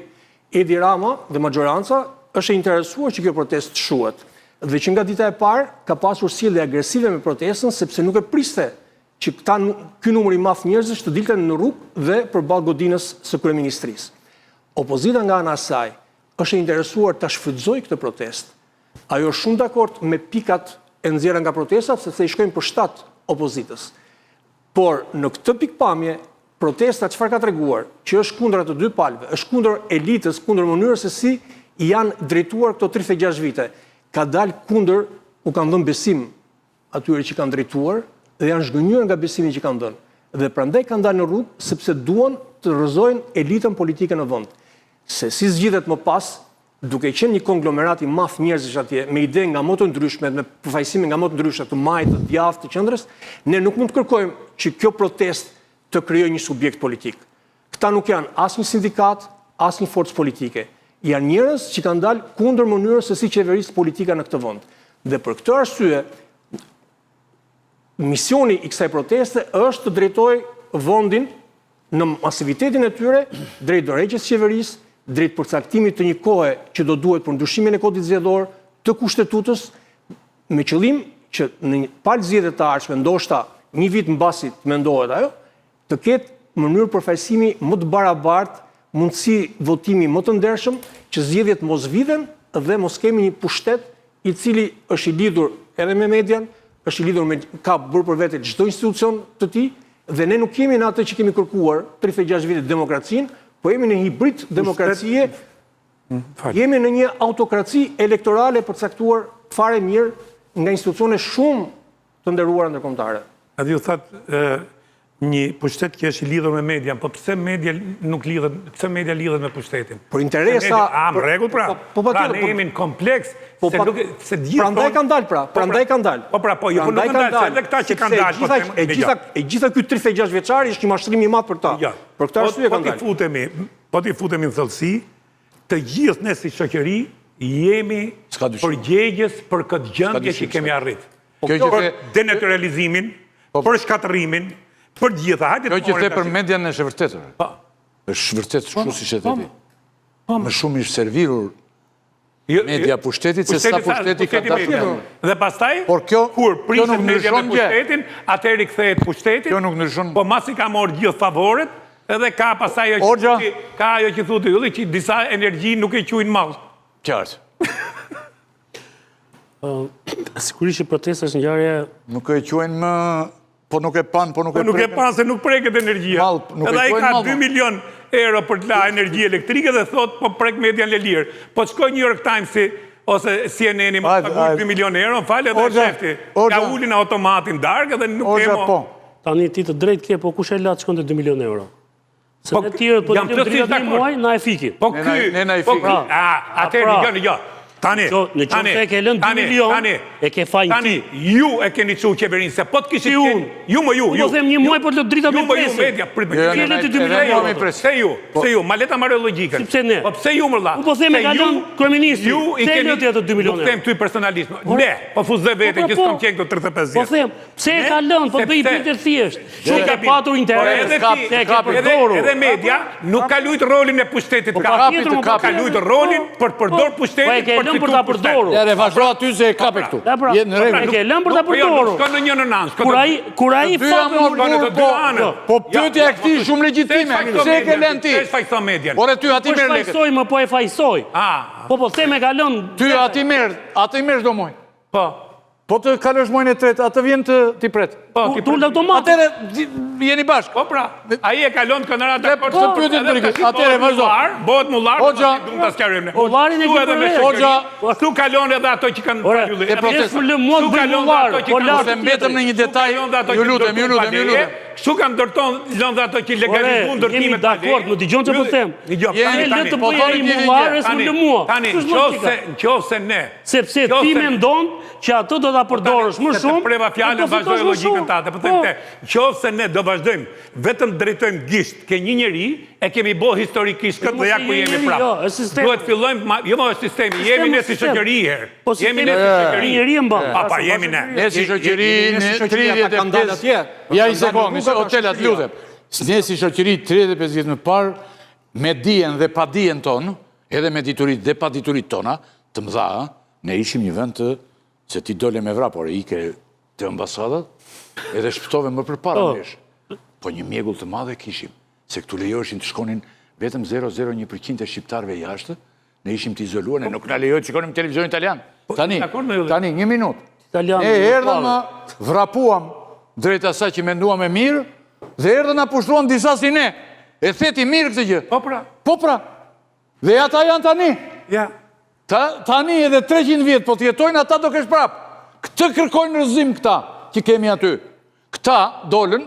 Edi Rama dhe majoranca është e interesuar që kjo protestë të shuhet. Dhe që nga dita e parë ka pasur sjellje agresive me protestën sepse nuk e priste që ky numër i madh njerëzish të dilten në rrugë dhe përballë godinës së kryeministrisë. Opozita nga ana e saj është e interesuar ta shfrytëzojë këtë protestë. Ajo është shumë dakord me pikat e nxjerra nga protestat sepse i shkojnë për shtat opozitës. Por në këtë pikpamje protesta çfarë ka treguar? Që është kundër të dy palëve, është kundër elitës, kundër mënyrës se si janë drejtuar këto 36 vite. Ka dalë kundër, u kanë dhënë besim atyre që kanë drejtuar dhe janë zhgënjur nga besimi që kanë dhënë. Dhe prandaj kanë dalë në rrugë sepse duan të rrëzojnë elitën politike në vend. Se si zgjidhet më pas, duke qenë një konglomerat i madh njerëzish atje, me ide nga më të ndryshme, me përfaqësime nga më të ndryshme, të majtë, të djathtë, të qendrës, ne nuk mund të kërkojmë që kjo protestë të krijojë një subjekt politik. Këta nuk janë as një sindikat, as një forcë politike. Janë njerëz që kanë dalë kundër mënyrës se si qeveris politika në këtë vend. Dhe për këtë arsye, misioni i kësaj proteste është të drejtojë vendin në masivitetin e tyre drejt dorëheqjes së qeverisë, drejt përcaktimit të një kohe që do duhet për ndryshimin e kodit zgjedhor të kushtetutës, me qëllim që në një palë zgjedhje të ardhshme, ndoshta një vit mbasi të mendohet ajo, të ketë mënyrë përfaqësimi më të barabartë, mundësi votimi më të ndershëm, që zgjedhjet mos vidhen dhe mos kemi një pushtet i cili është i lidhur edhe me median, është i lidhur me ka bërë për vete çdo institucion të tij, dhe ne nuk kemi në atë që kemi kërkuar 36 vite demokracinë, po jemi në hibrid demokracie, jemi në një autokraci elektorale përcaktuar fare mirë nga institucione shumë të nderuara ndërkombëtare. A di u thatë një pushtet që është i lidhur me median, po pse media nuk lidhet, pse media lidhet me pushtetin? Por interesa... Më rregull pra. Pra ne jemi në kompleks, se gjithë... Prandaj kanë dalë pra, prandaj kanë dalë. Po pra, po, jo, nuk kanë dalë, se edhe këta që kanë dalë. E gjitha ky 36 vjeçari është një mashtrim i madh për ta. Për këtë arsye kanë dalë. Po ti futemi në thellësi, të gjithë ne si shoqëri jemi përgjegjës për këtë gjendje që kemi arrit. Për denaturalizimin, për shkatërimin, për gjitha, hajde të morëm. Kjo që the për median është e vërtetë. Është vërtet kështu siç e the ti. Më shumë i servirur media pushtetit se sa pushteti ka dalë. Dhe pastaj, kur prishet media me pushtetin, atëherë kthehet pushteti. Kjo nuk ndryshon. Po masi ka marrë gjithë favoret, edhe ka pastaj ka ajo që thotë ylli që disa energji nuk e quajnë mall. Qartë. Sigurisht që protesta është ngjarje nuk e quajnë më. Po nuk e pan, po nuk e preken. Po nuk e pan se nuk preket energjia. Edhe ai ka 2 milion euro për të la energji elektrike dhe thot po prek median Lelir. Po shkoj New York Times ose CNN-i më paguaj 2 milion euro, falë edhe shefti. Ka ulin automatin darkë dhe nuk kemo. Tani ti të drejt ke, po kush e la të shkonte 2 milion euro? Se ne tjerët po të drejt një muaj, na e fiki. Po ky, atëherë jo. Tani, Në qoftë e ke lënë 2 milion, e ke fajin tani, ju e keni çu qeverinë, se po të kishit ju. qenë, ju më ju. Po them një muaj për të drita me presin. Media, Ke lënë 2 milionë. Se ju, ma leta marrë logjikën. Pse ne? Po pse ju më la? Po them e ka lënë kryeministri. Ju i Pse keni lëti ato 2 milionë? Po them ty personalisht. Ne, po fuzë vete që s'kam qenë këto 35 Po vjet. them, pse e ka lënë? Po bëj pyetje thjesht. Që ka patur interes, se ka përdorur. Edhe media nuk ka luajtur rolin e pushtetit ka luajtur rolin për të përdorur pushtetin. Po e ke lënë për ta përdorur. Ja, vazhdo aty se e kape këtu. Jetë në E rregull. ke lënë për ta përdorur. S'ka në një në nanë. Kur ai Po pyetja e këtij shumë legjitime. Pse e ke lënë ti? Se fajso median. Ore ty aty Po merr lekët. fajsoj, më po e fajsoj. Po them e ka lënë. Ty aty merr do muaj. Po. Po të kalësh muajin e tretë, atë vjen ti pret. Po, ti Tu automat. Atëre jeni bashkë. Po pra, ai e kalon këndëra Të pyetit për këtë. Atëre vazhdo. Bëhet mullar, Hoxha, dum ta sqarim. Mullarin e ke për Hoxha, Tu kalon edhe ato që kanë Ore, e protesta. për lë mua Tu bëj kalon mullar. ato që Po kanë lart. Se mbetëm në një detaj, ju lutem. Kështu kanë ndërton lënë dhe ato që legalizuan ndërtimet. Jemi dakord, më dëgjon çfarë po them. Jemi Le të po bëj thoni ai një mullar e s'më lë mua. Tani, nëse ne. Sepse ti mendon që ato do ta përdorësh më shumë. Preva fjalën vazhdoj logjikën tate, po them te. Nëse ne do vazhdojmë, vetëm drejtojmë gisht ke një njeri, e kemi bë historikisht këtë dhe ja ku jemi prapë. Duhet fillojmë, jo më sistemi, jemi ne si shoqëri herë. Jemi ne si shoqëri. Njeri e mban. Pa jemi ne. Ne si shoqëri në 35. Ja i sekond, hotelat lutem. Ne si shoqëri 35 vjet më parë, me dijen dhe pa dijen tonë, edhe me diturit dhe pa diturit tona, të mëdha, ne ishim një vend të se ti dole me vra, por e ike të ambasadat, edhe shpëtove më përpara nesh. Po një mjegull të madhe kishim, se këtu lejoheshin të shkonin vetëm 0,01% e shqiptarve jashtë, ne ishim të izoluar, ne nuk na lejohet të shikonim televizion italian. Tani, një minut. Ne erdhëm, vrapuam drejt asaj që menduam e mirë, dhe erdhën na pushtuan disa si ne. E theti mirë këtë gjë. Po pra. Dhe ata janë tani. Ja. Tani edhe 300 vjetë, po të jetojnë, ata do kesh prapë. Këtë kërkojnë rëzim këta, që kemi aty. Këta dolën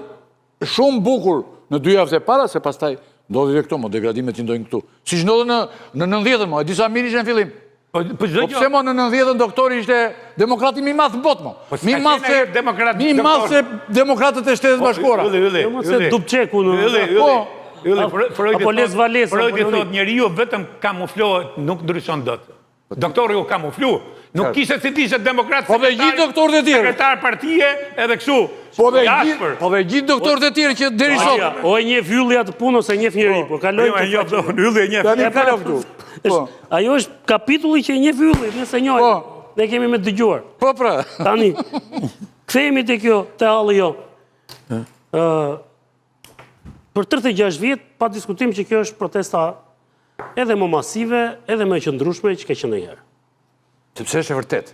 shumë bukur në 2 javët e para, se pastaj ndodhi dhe këto, mo degradimet që ndojnë këtu. Si që ndodhë në 90-ën, mo, e disa mirë ishte në fillim. Po pse mo në 90-ën doktori ishte demokrati mi mathë në botë, mo. Mi mathë se demokratët e Shtetit Bashkuara. Se Dubçeku në... Apo Les Valesa. Freudi thot njeriu vetëm kamuflohet, nuk ndryshon dot. Doktori u kamuflu, nuk kishte si tishe demokrat. Po dhe gjithë doktorët e tjerë. Sekretar partie edhe kështu. Po dhe gjithë doktorët e tjerë që deri sot. O e njeh ylli atë punë ose e njeh njeri, po kalojmë ylli e njeh. Tani kaloj këtu. Ajo është kapitulli që e njeh ylli, nëse njohim. Ne kemi me dëgjuar. Po pra. Tani, kthehemi te kjo, te halli jo. Për 36 vjet, pa diskutim që kjo është protesta edhe më masive, edhe më e qëndrueshme që ka qenë ndonjëherë. Sepse është e vërtet.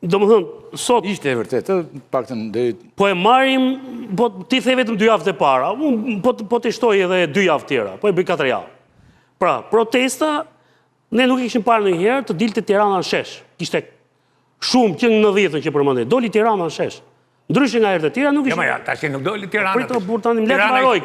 Domethënë, sot ishte e vërtet, paktën deri po e marrim, po ti the vetëm 2 javët e para, unë po të shtoj edhe 2 javë tjera, po e bëj 4 javë. Pra, protesta ne nuk e kishim parë ndonjëherë të dilte Tirana në shesh. Kishte shumë që në 90-ën që përmendej, doli Tirana në shesh. Ndryshe nga herët e tjera nuk ishte. Jo, tash nuk doli Tirana. Pritë burr tani më le të mbaroj,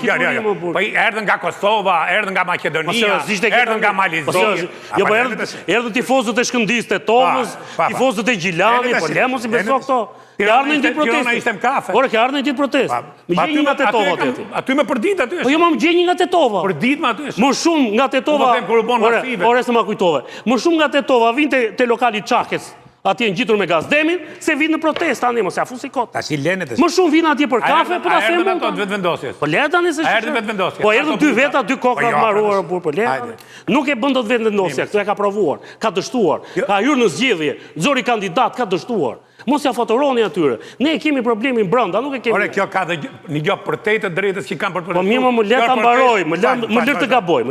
Po erdhën nga Kosova, erdhën nga Maqedonia, erdhën nga Malizia. Jo, po erdhën tifozët e Shkëndijës, të Tovës, tifozët e Gjilani, po le mos i beso këto. Ke ardhur në ditë protestë. Ore, ke ardhur në ditë protestë. Më gjej një nga Tetova aty. Aty më për ditë aty është. Po jo më gjej një nga Tetova. Për ditë më aty është. Më shumë nga Tetova. Ore, se ma kujtove. Më shumë nga Tetova vinte te lokali Çakës. Atje në gjitur me gazdemin, se vinë në protesta, tani mos ja fusi kot. Tash i lenë të. Më shumë vinë atje për kafe, po ta them. Erdhën ato vetvendosjes. Po le tani se. Erdhën vetvendosjes. Po erdhën 2 veta, 2 kokra të marruara burr, po le. Nuk e bën dot vetvendosja, këtu e ka provuar, ka dështuar, ka hyrë në zgjedhje, zori kandidat, ka dështuar. Mos ja fotoroni atyre. Ne kemi problemin brenda, nuk e kemi. Ore, kjo ka një gjë për të drejtës që kanë për të. Po mirë, më le ta mbaroj, më le të gaboj,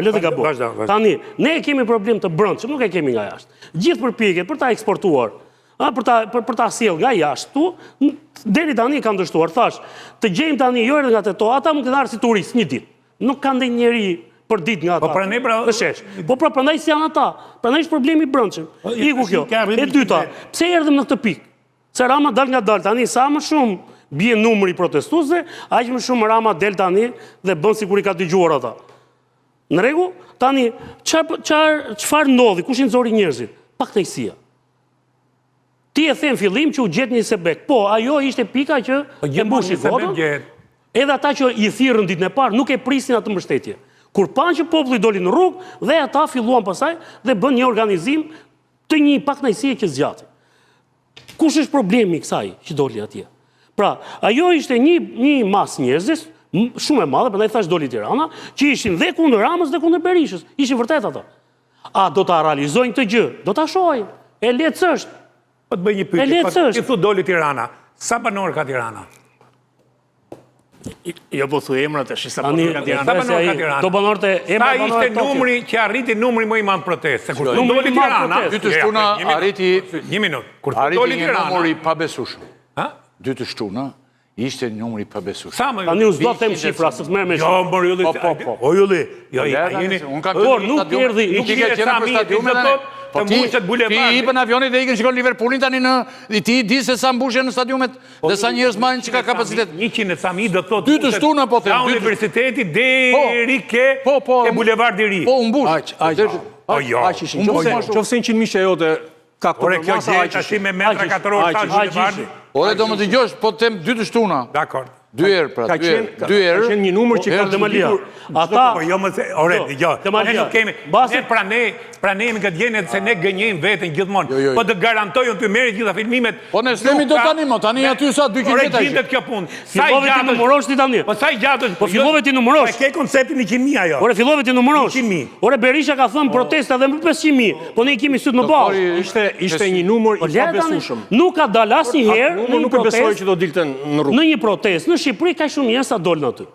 Tani, ne kemi problem të brendshëm, nuk e kemi nga jashtë. Gjithë përpjekjet për ta eksportuar, për ta sjell nga jashtë tu, deri tani kanë dështuar. Thash, të gjejmë tani jo edhe nga Tetova, ata mund të kenë si turist një ditë. Nuk kanë ndonjë njerëj për ditë nga ata. Po pranë pra. Po pra, prandaj si janë ata. Prandaj është problemi i brendshëm. Iku kjo. E dyta, pse erdhëm në këtë pikë? Se Rama dal nga dal tani, sa më shumë bie numri protestuesve, aq më shumë Rama del tani dhe bën sikur i ka dëgjuar ata. Në rregull? Tani, çfarë ndodhi? Kush i nxori njerëzit? paknejësia. Ti e them fillim që u gjet një sebek. Po, ajo ishte pika që e mbushi votën. Edhe ata që i thirrën ditën e parë nuk e prisnin atë mbështetje. Kur panë që populli doli në rrugë dhe ata filluan pasaj dhe bën një organizim të një paknajësie që zgjati. Kush është problemi i kësaj që doli atje? Pra, ajo ishte një mas njerëzis, shumë e madhe, prandaj thash doli Tirana, që ishin dhe kundër Ramës dhe kundër Berishës. Ishin vërtet ato. A do ta realizojnë këtë gjë? Do ta shohim. E lehtës është. Po të bëj një pyetje. Ti thu doli Tirana. Sa banor ka Tirana? Jo po thu emrat e sa banor ka Tirana. Sa banor ka Tirana? Do banorët e emra banorët. Sa ishte numri që arriti numri më i madh protestë. Kur doli Tirana, Dytë shtuna arriti një minutë. Kur doli arriti një Tirana, numër i pabesueshëm. ha? Dytë shtuna ishte numri i pabesueshëm. Sa më? Tani u s'do them shifra, se s'merr me Jo, shifra. mor Ylli. Po. O Ylli. Jo, jeni. Por nuk erdhi, nuk i ke qenë për stadiumet. Po ti i bën avionit dhe ikën shikon Liverpoolin tani ti di se sa mbushen në stadiumet dhe sa njerëz marrin që ka kapacitet. 100 sa mi do thotë. Dytë shtuna po them. Nga universiteti deri ke bulevardi i ri. Po u mbush. Qofse 100 mijë jote ka Ore kjo gjë tash me metra katror sa bulevardi. Ore do më dëgjosh, po them dytë shtuna. Dakor. Dy herë pra, dy herë. Ka qenë një numër që ka Demalia. Ata Po jo më se, ore, dëgjoj. Ne nuk kemi. Ne pranojmë këtë gjë se ne gënjejmë veten gjithmonë. Po të garantojun ty merri gjitha filmimet. Po ne s'lemi do tani aty sa 200 Ore veta. gjendet kjo punë. Sa i fillove ti gjatë. numërosh ti tani. Po sa i gjatë. Po fillove ti numërosh. Po ke konceptin 100.000 ajo. Ore fillove ti numërosh. 100.000. Ore Berisha ka thënë protesta dhe më 500.000. Po ne i kemi syt më bashkë. Ishte një numër i pabesueshëm. Nuk ka dalë asnjëherë në Nuk e besoj që do dilte në rrugë. në një protestë në Shqipëri ka shumë njerëz sa dolën aty.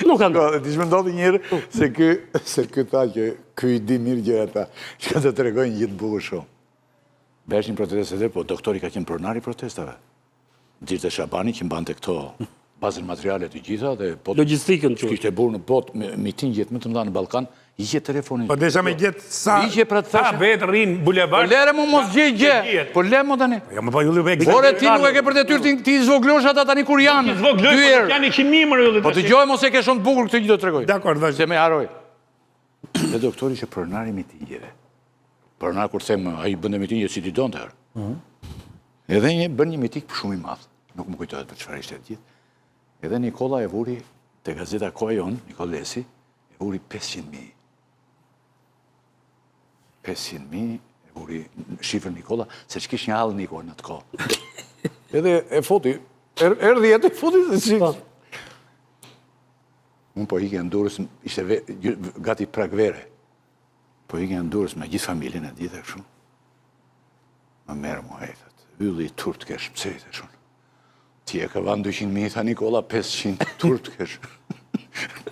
Nuk kanë. Ti më ndodhi një herë se ky tha që ky i di mirë gjëra ata. Çka do t'rregojnë gjithë bukur shumë. Beshin protestat po doktori ka qenë pronar i protestave. Dirte Shabani që mbante këto bazën materiale të gjitha dhe po Logjistikën që. kishte burë në botë mitingjet më të mëdha në Ballkan, hiqe telefonin. Po desha me gjet sa Sa vet rrin bulevard. Po lere mu mos gjej. Po le mo tani. Jo më po Ylli veç. Ore ti nuk e ke për detyrë ti zvoglosh ata tani kur janë. Dy herë. Janë 100.000 më Ylli. Po dëgjoj mos e ke shumë të bukur këtë gjë do t'rregoj. Dakor, vazhdo. Se me haroj. Dhe doktori që pronar i mitingjeve. Pronar kur them ai bën mitingje si ti donte herë. Edhe bën një miting shumë i madh. Nuk më kujtohet për çfarë ishte gjithë. Edhe Nikola e vuri te gazeta Koha Jon, Nikolesi, e vuri 500.000. 500.000 e vuri shifrën Nikola, se që kish një halë Nikola në të kohë. Edhe e foti, erdhi jetë e foti se si. Unë po ike në Durrës, ishte gati prag vere. Po ike në Durrës me gjithë familjen e ditë e shumë. Më merë mu hejtët, Ylli i turp të kesh, pse e shumë. Ti e ka vanë 200.000, tha Nikola 500 turp të kesh.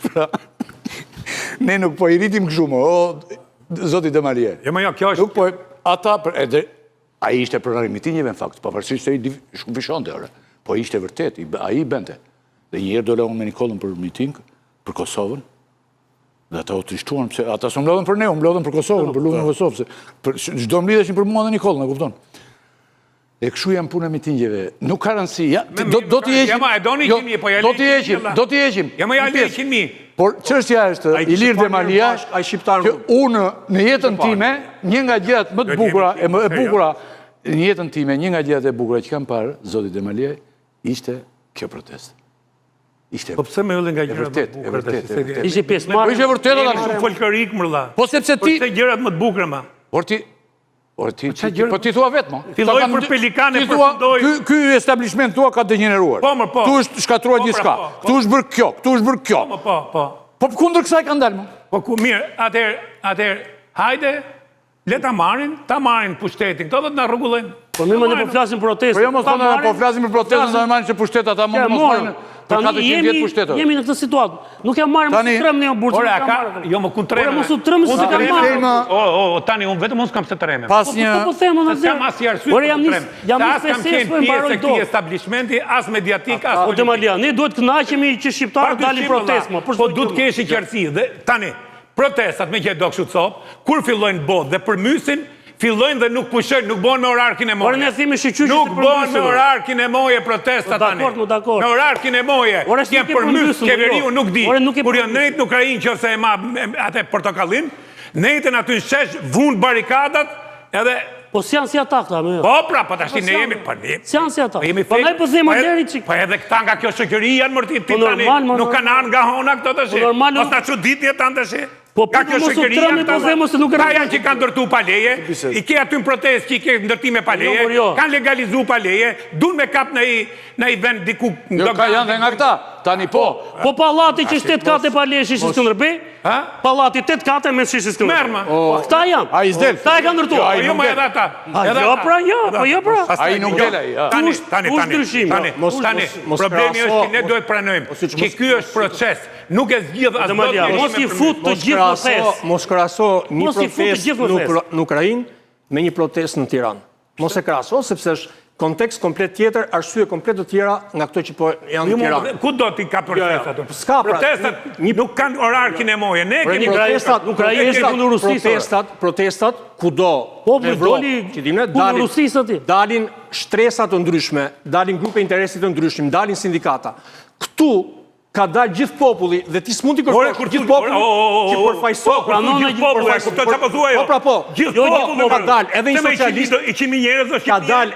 Pra, ne nuk po i rritim këshumë, Zoti Demalia. Jo më jo, kjo është. Nuk po, ata, a i ishte pronari mitinjeve në fakt, pavarësisht se i shkufishonte, po ishte vërtet, a i bente. Dhe njëherë dole unë me Nikolën për miting, për Kosovën, dhe ata o trishtuan, pëse ata së mblodhen për ne, unë mblodhen për Kosovën, për luftën e Kosovë, se gjdo mblidheshin për mua dhe Nikolën, e kupton. E këshu jam punë e mitingjeve, nuk ka rëndësi, do t'i heqim. Jama, e do një 100.000, po ja do t'i heqim. Jama ja le 100.000. Por çështja është Ilir Demalia, që unë në jetën time, një nga gjërat më të bukura, në jetën time, një nga gjërat e bukura që kam parë, Zoti Demalia, ishte kjo protestë. Po pse më yllin nga gjërat më të bukura? Ishte pjesëmarrje. Po ishte vërtet atë shumë folklorik më vëlla. Po sepse ti pse gjërat më të bukura më. Po ti thua vetë, mo. Filloj për pelikane, përfundoj. Ky establishment tua ka degeneruar. Po. Tu është shkatruar gjithçka. Këtu është bërë kjo, këtu është bërë kjo. Po. Po kundër kësaj ka ndalë, mo. Po ku mirë, atëherë, hajde, le ta marrin pushtetin. Këto do të na rregullojnë. Po ne më ne po flasim protestë. Po jo mos po flasim për protestën, do të marrin që pushtetat ata mos marrin. Tani jemi në këtë situatë. Nuk e marrim mos trem në burgë. Ora ka, jo më kuntrem. Ora mos u trem se ka marrë. Tani unë vetëm mos kam se trem. Pas një po them unë se kam asnjë arsye. Ora jam nis pjesë e këtij establishmenti as mediatik as politik. Po Demalia, ne duhet të kënaqemi që shqiptarët dalin protestë, po duhet të kesh qartësi dhe tani protestat me që do kështu cop, kur fillojnë botë dhe përmysin, fillojnë dhe nuk pushojnë, nuk bëhen me orarkin e moje. Por ne themi shiqyqi nuk bëhen me orarkin e moje protestat tani. Dakor. Me orarkin e moje. Jem përmys, qeveriu nuk di. Kur janë nejt në Ukrainë që ose e ma atë portokallin, nejtën aty në shesh, vunë barikadat, edhe Po si janë si ata këta, me. Po pra, po tash ne jemi, po ne. Si janë si ata. Po jemi Po ne po themi deri çik. Po edhe këta nga kjo shoqëri janë mërti ti tani. normal, Nuk kanë anë nga hona këto tash. Po normal, Mos na çuditni ata tash. Po Ka kjo mos u shoqëri trëmi, janë po themo se nuk e Ka janë që kanë ndërtu pa leje, i ke aty në protestë që i ke ndërtime pa leje, por jo. kanë legalizu pa leje, duan me kap në i vend diku. Jo, ka janë dhe nga këta, tani po. Po pallati që 8 kate pa leje Shishi Skënderbej? Ha? Pallati 8 kate me Shishi Skënderbej. Merma. Po këta janë. A i s'del. Këta e kanë ndërtuar. Jo, Po jo më edhe ata. Edhe Jo ata. pra, jo, po jo pra. A i nuk del ai. ja. Tani, problemi është që ne duhet pranojmë që ky është proces, nuk e zgjidh as Malia, mos i fut të gjithë në fes. Mos krahaso një Mos i futë protestë gjithë në fes. në Ukrainë me një protestë në Tiranë. Mos e krahaso sepse është kontekst komplet tjetër, arsye komplet të tjera nga këto që po janë në Tiranë. Ku do t'i ka protestat? Jo, s'ka pra. Protestat nuk kanë orar kinemoje. Ne kemi Protestat kudo Populli në Evropë, doli që dimë ne, kundër Rusisë aty. dalin shtresa të ndryshme, dalin grupe interesi të ndryshme, dalin sindikata. Këtu ka dalë gjithë populli dhe ti s'mund t'i kërkosh gjithë populli që përfaqëson gjithë populli, kupton çfarë thua jo? Po pra po. Gjithë Jo, populli ka dalë edhe një socialist, i kimi njerëz është ka dalë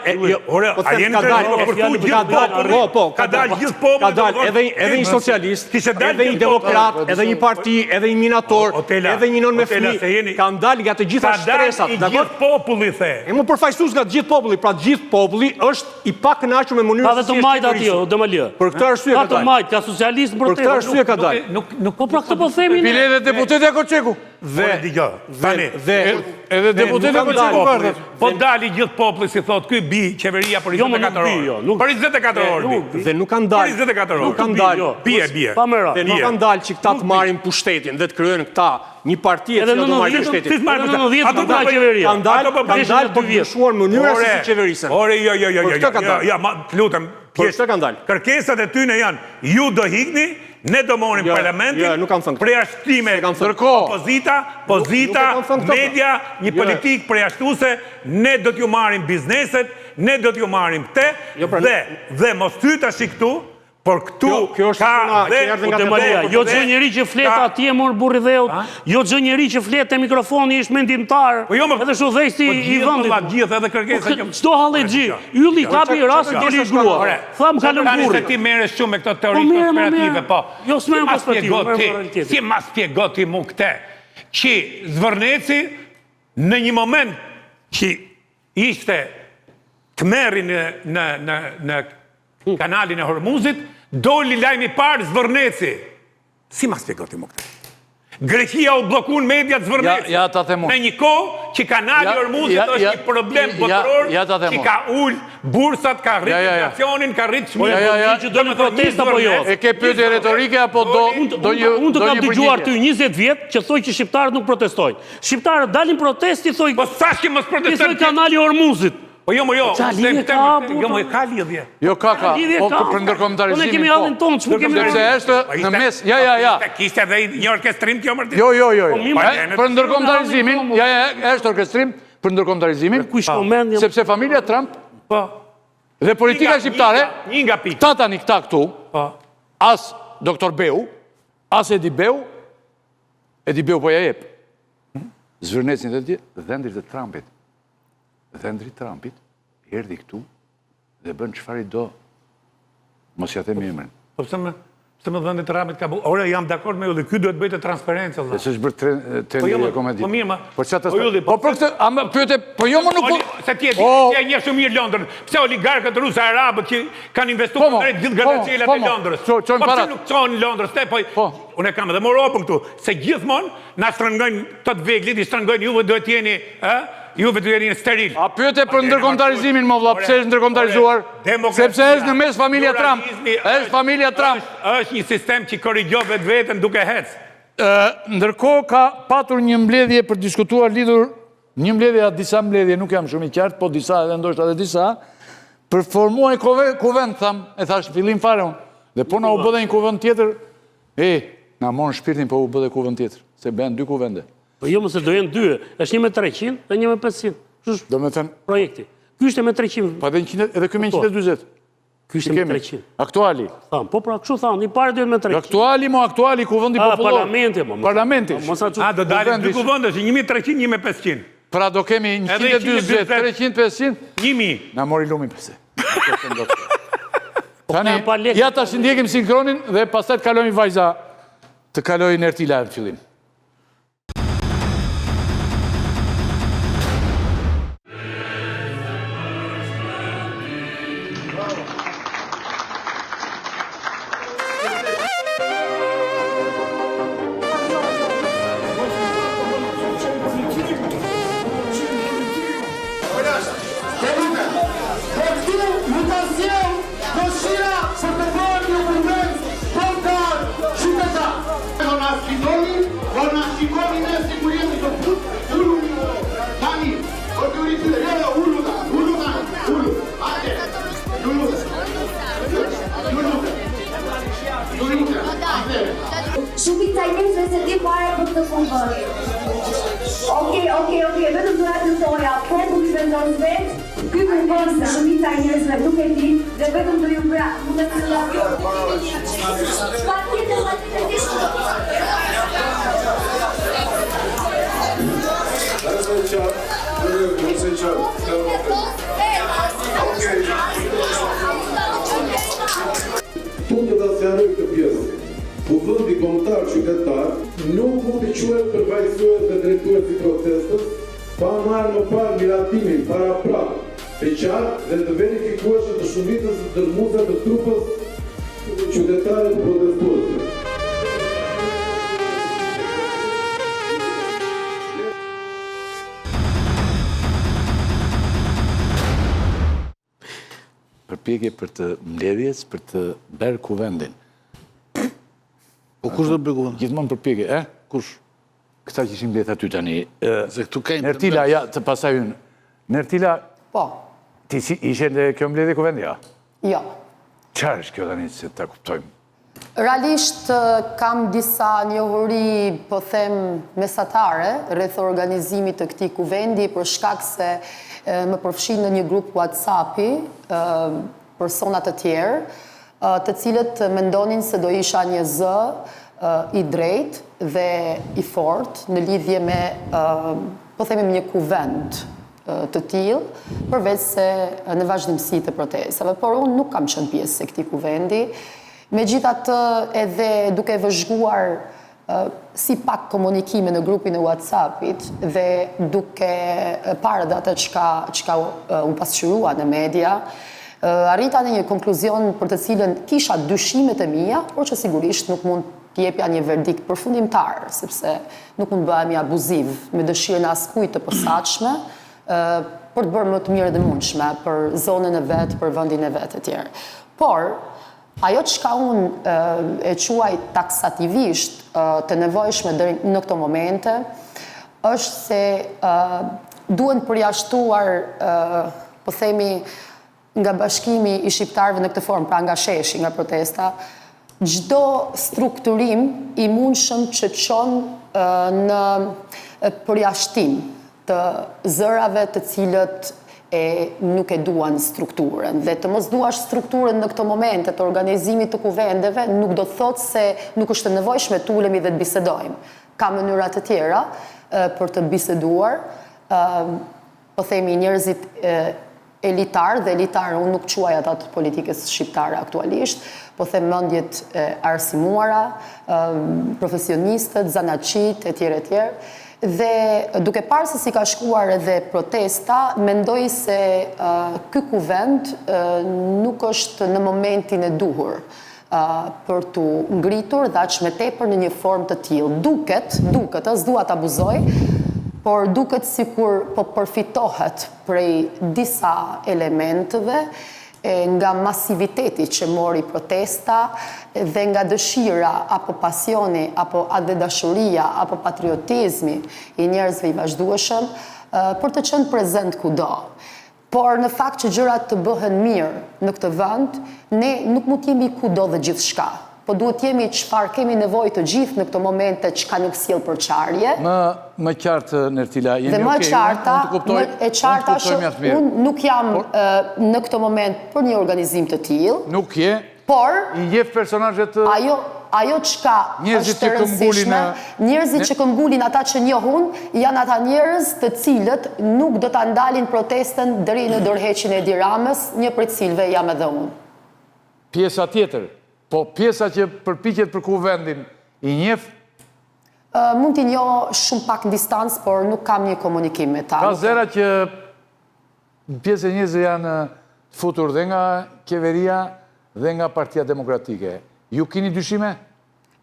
ka dalë gjithë populli. Ka dalë edhe një socialist, edhe një demokrat, edhe një parti, edhe një minator, edhe një non me fëmijë. Kanë dalë nga të gjitha shtresat, dakor? Gjithë populli the. E më përfaqësues nga të gjithë populli, pra të gjithë populli është i pakënaqur me mënyrën Ka dhe të majt aty, o Demalia. Për këtë arsye Ka ka të dalë. majt, ka socialist Për këtë arsye ka dalë. Po pra këtë po themi ne. Bile dhe deputeti e Koçeku. Edhe deputeti e Koçeku ka ardhur. Po dali gjithë populli si thot ky bi qeveria për 24 orë. Për 24 orë. Dhe nuk kanë dalë. Për 24 orë. Nuk kanë dalë. Bie. Pa mëra. Dhe nuk kanë dalë që këta të marrin pushtetin dhe të krijojnë këta një parti e Edhe cila në do marrë 90 pushtetin. Ato ka qeveria. Kanë dalë për të ndryshuar mënyrën se si qeverisen. Ore, jo, lutem, Për këtë kanë dalë. kërkesat e tyne janë, ju do hikni, ne do morim parlamentin, nuk kanë thënë këtë. përjashtime, opozita, media, një politik përjashtuese, ne do t'ju marim bizneset, ne do t'ju marim dhe mos ty tash këtu, por këtu ka dhe Malia, jo çdo njeri që flet atje mor burri dheut, jo çdo njeri që flet te mikrofoni është mendimtar. Edhe shodhësi i vendit. Gjithë edhe kërkesa që çdo hallexhi, ylli kapi rastin doli grua. Tham kalon burri. Ti merresh shumë me këto teori konspirative, po. Jo s'më konspirative. Si ma spjego ti mu këtë që Zvërneci në një moment që ishte Kmeri në kanalin e Hormuzit, doli lajmi parë Zvërneci. Si ma spjego ti mu këtë? Greqia u blokun mediat Zvërneci. Ja ta themu. Në një kohë që kanali Hormuzit është një problem botëror, që ka ullë bursat, ka rritë inflacionin, ka rritë shmirë. Që do në protesta po jo. E ke pyetje retorike apo do një përgjigje? Unë të kam dëgjuar ty 20 vjet që thoj që shqiptarët nuk protestojnë. Shqiptarët dalin protesti, thoj. Po sa që mos protestojnë? Thoj kanali Hormuzit. Po jo, Qa lidhje ka, jo, më ka lidhje. Jo, ka. Po për ndërkombëtarizimin. Po ne kemi hallin tonë, ç'po kemi. Sepse është në mes. Ja. Kishte edhe një orkestrim kjo mërti. Jo. Për ndërkombëtarizimin, është orkestrim për ndërkombëtarizimin. Sepse familja Trump dhe politika shqiptare, një nga pikë. ta tani këta këtu, as doktor Beu, as Edi Beu po ja jep. Zvërnecin dhe dhëndrit e Trumpit. Dhëndri Trumpit erdhi këtu dhe bën çfarë do. Mos ja them emrin. Po pse më dhëndri Trumpit ka bërë? Ora jam dakord me ju dhe ky duhet bëjë transparencë vëlla. S'është bërë tenderi komedi. Po mirë, Po çfarë të? Po për këtë, pyete, po jo më nuk po. Se ti e njeh shumë mirë Londrën. Pse oligarkët rusë arabët që kanë investuar në gjithë gardacelat e Londrës. Po pse nuk çon Londrës te po. Unë kam edhe Europën këtu, se gjithmonë na shtrëngojnë të veglit, i shtrëngojnë juve duhet jeni, juve duhet jeni steril. A pyete për ndërkombëtarizimin më vëlla, pse është ndërkombëtarizuar? Sepse është në mes familja Trump. Është familja Trump. Është një sistem që korrigjon vetveten duke hec. Ndërkohë ka patur një mbledhje për diskutuar lidhur, një mbledhje atë disa mbledhje, nuk jam shumë i qartë, po disa edhe ndoshta edhe disa, për formuar kuvend, tham, e thash fillim fare unë. Dhe po na u bë një kuvend tjetër, na morën shpirtin, po u bë kuvend tjetër, se bën 2 kuvende. Po jo mëse do jenë 2, është 1 me 300 dhe 1 me 500. Do me thënë... Projekti. Ky është me 300. Pa edhe ky me 120. Ky është me 300. Aktuali. Po pra, kështu thanë, i pare duhet me 300. Aktuali, kuvendi popullor. Parlamenti. Parlamenti. Do dalin 2 kuvende, 1300, 1500. Pra do kemi 140, 300, 500, 1000. na mori lumi përse. Tani, ja tash ndjekim sinkronin dhe pastaj të kalojmë vajza, të kalojnë Ertila në fillim. Shumica i njerëzve se di fare për këtë funksion. Okej, vetëm doja të thoja, populli vendos vetë, ky funksion shumica e njerëzve nuk e di dhe vetëm do ju bëra mund të Punto da sjaroj këtë pjesë. Kuvëndi kombëtar qytetar nuk mund të quhet përfaqësues dhe drejtues i protestës pa marrë më parë miratimin para prapë, e qartë dhe të verifikueshëm të shumicës së dërmuesve të trupës qytetare të protestuesve. Përpjekje për të mbledhjes, për të bërë kuvendin. Po kush do të bëjë kuvend? Gjithmonë përpjekje, Kush? Këta që ishin mbledh aty tani. Se këtu kemi Nertila, ja, të pasaj unë. Nertila, Po, ti ishe në kjo mbledhje kuvendi, ja? jo. Qarë është kjo tani që ta kuptojmë? Realisht kam disa njohuri, po them, mesatare, rreth organizimit të këtij kuvendi, për shkak se më përfshin në një grup WhatsApp-i persona të tjerë, të cilët mendonin se do isha një zë i drejtë dhe i fortë në lidhje me, po themi, një kuvend të tillë, përveç se në vazhdimsi të protestave. Por unë nuk kam qenë pjesë e këtij kuvendi. Megjithatë, edhe duke vëzhguar si pak komunikime në grupin e WhatsApp-it dhe duke parë dhe atë çka u pasqyrua në media, arrita në një konkluzion për të cilën kisha dyshimet e mia, por që sigurisht nuk mund të jepja një verdikt përfundimtar, sepse nuk mund bëhemi abuziv me dëshirën e askujt të posaçme për të bërë më të mirë dhe mundshme për zonën e vet, për vendin e vet e tjerë. Por ajo çka unë e quaj taksativisht të nevojshme deri në këto momente është se duhen përjashtuar, po themi, nga bashkimi i shqiptarëve në këtë formë, pra nga sheshi, nga protesta, çdo strukturim i mundshëm që çon në përjashtim të zërave të cilët nuk e duan strukturën. Dhe të mos duash strukturën në këto momente të organizimit të kuvendeve nuk do të thotë se nuk është e nevojshme të ulemi dhe të bisedojmë. Ka mënyra të tjera për të biseduar, po themi njerëzit elitar, dhe elitar unë nuk quaj ata të politikës shqiptare aktualisht, po them mendjet arsimuara, profesionistët, zanatçit, etj. Dhe duke parë se si ka shkuar edhe protesta, mendoj se ky kuvend nuk është në momentin e duhur për të ngritur dhe aq më tepër në një formë të tillë. Duket, s'dua ta abuzoj, por duket sikur po përfitohet prej disa elementeve nga masiviteti që mori protesta dhe nga dëshira apo pasioni apo adhe dashuria apo patriotizmi i njerëzve i vazhdueshëm për të qenë prezent kudo. Por në fakt që gjërat të bëhen mirë në këtë vend, ne nuk mund të jemi kudo dhe gjithçka. Po duhet jemi çfarë kemi nevojë të gjithë në këto momente çka nuk sjell përçarje. Më qartë, Nertila, jemi dhe më qarta, unë nuk jam në këto moment për një organizim të tillë. Nuk je, por i njeh personazhet... Ajo, ajo çka Njerëzit është e që këmbgulin rëndësishme, njerëzit që këmbgulin ata që njohun, janë ata njerëz të cilët nuk do ta ndalin protestën deri në dorëheqjen e Edi Ramës, një prej cilëve jam edhe unë. Pjesa tjetër, po pjesa që përpiqet për kuvendin i njeh. Mund t'i njoh shumë pak në distancë, por nuk kam një komunikim me ta. Ka zera që pjesë e njerëzve janë futur dhe nga qeveria dhe nga Partia Demokratike. Ju keni dyshime?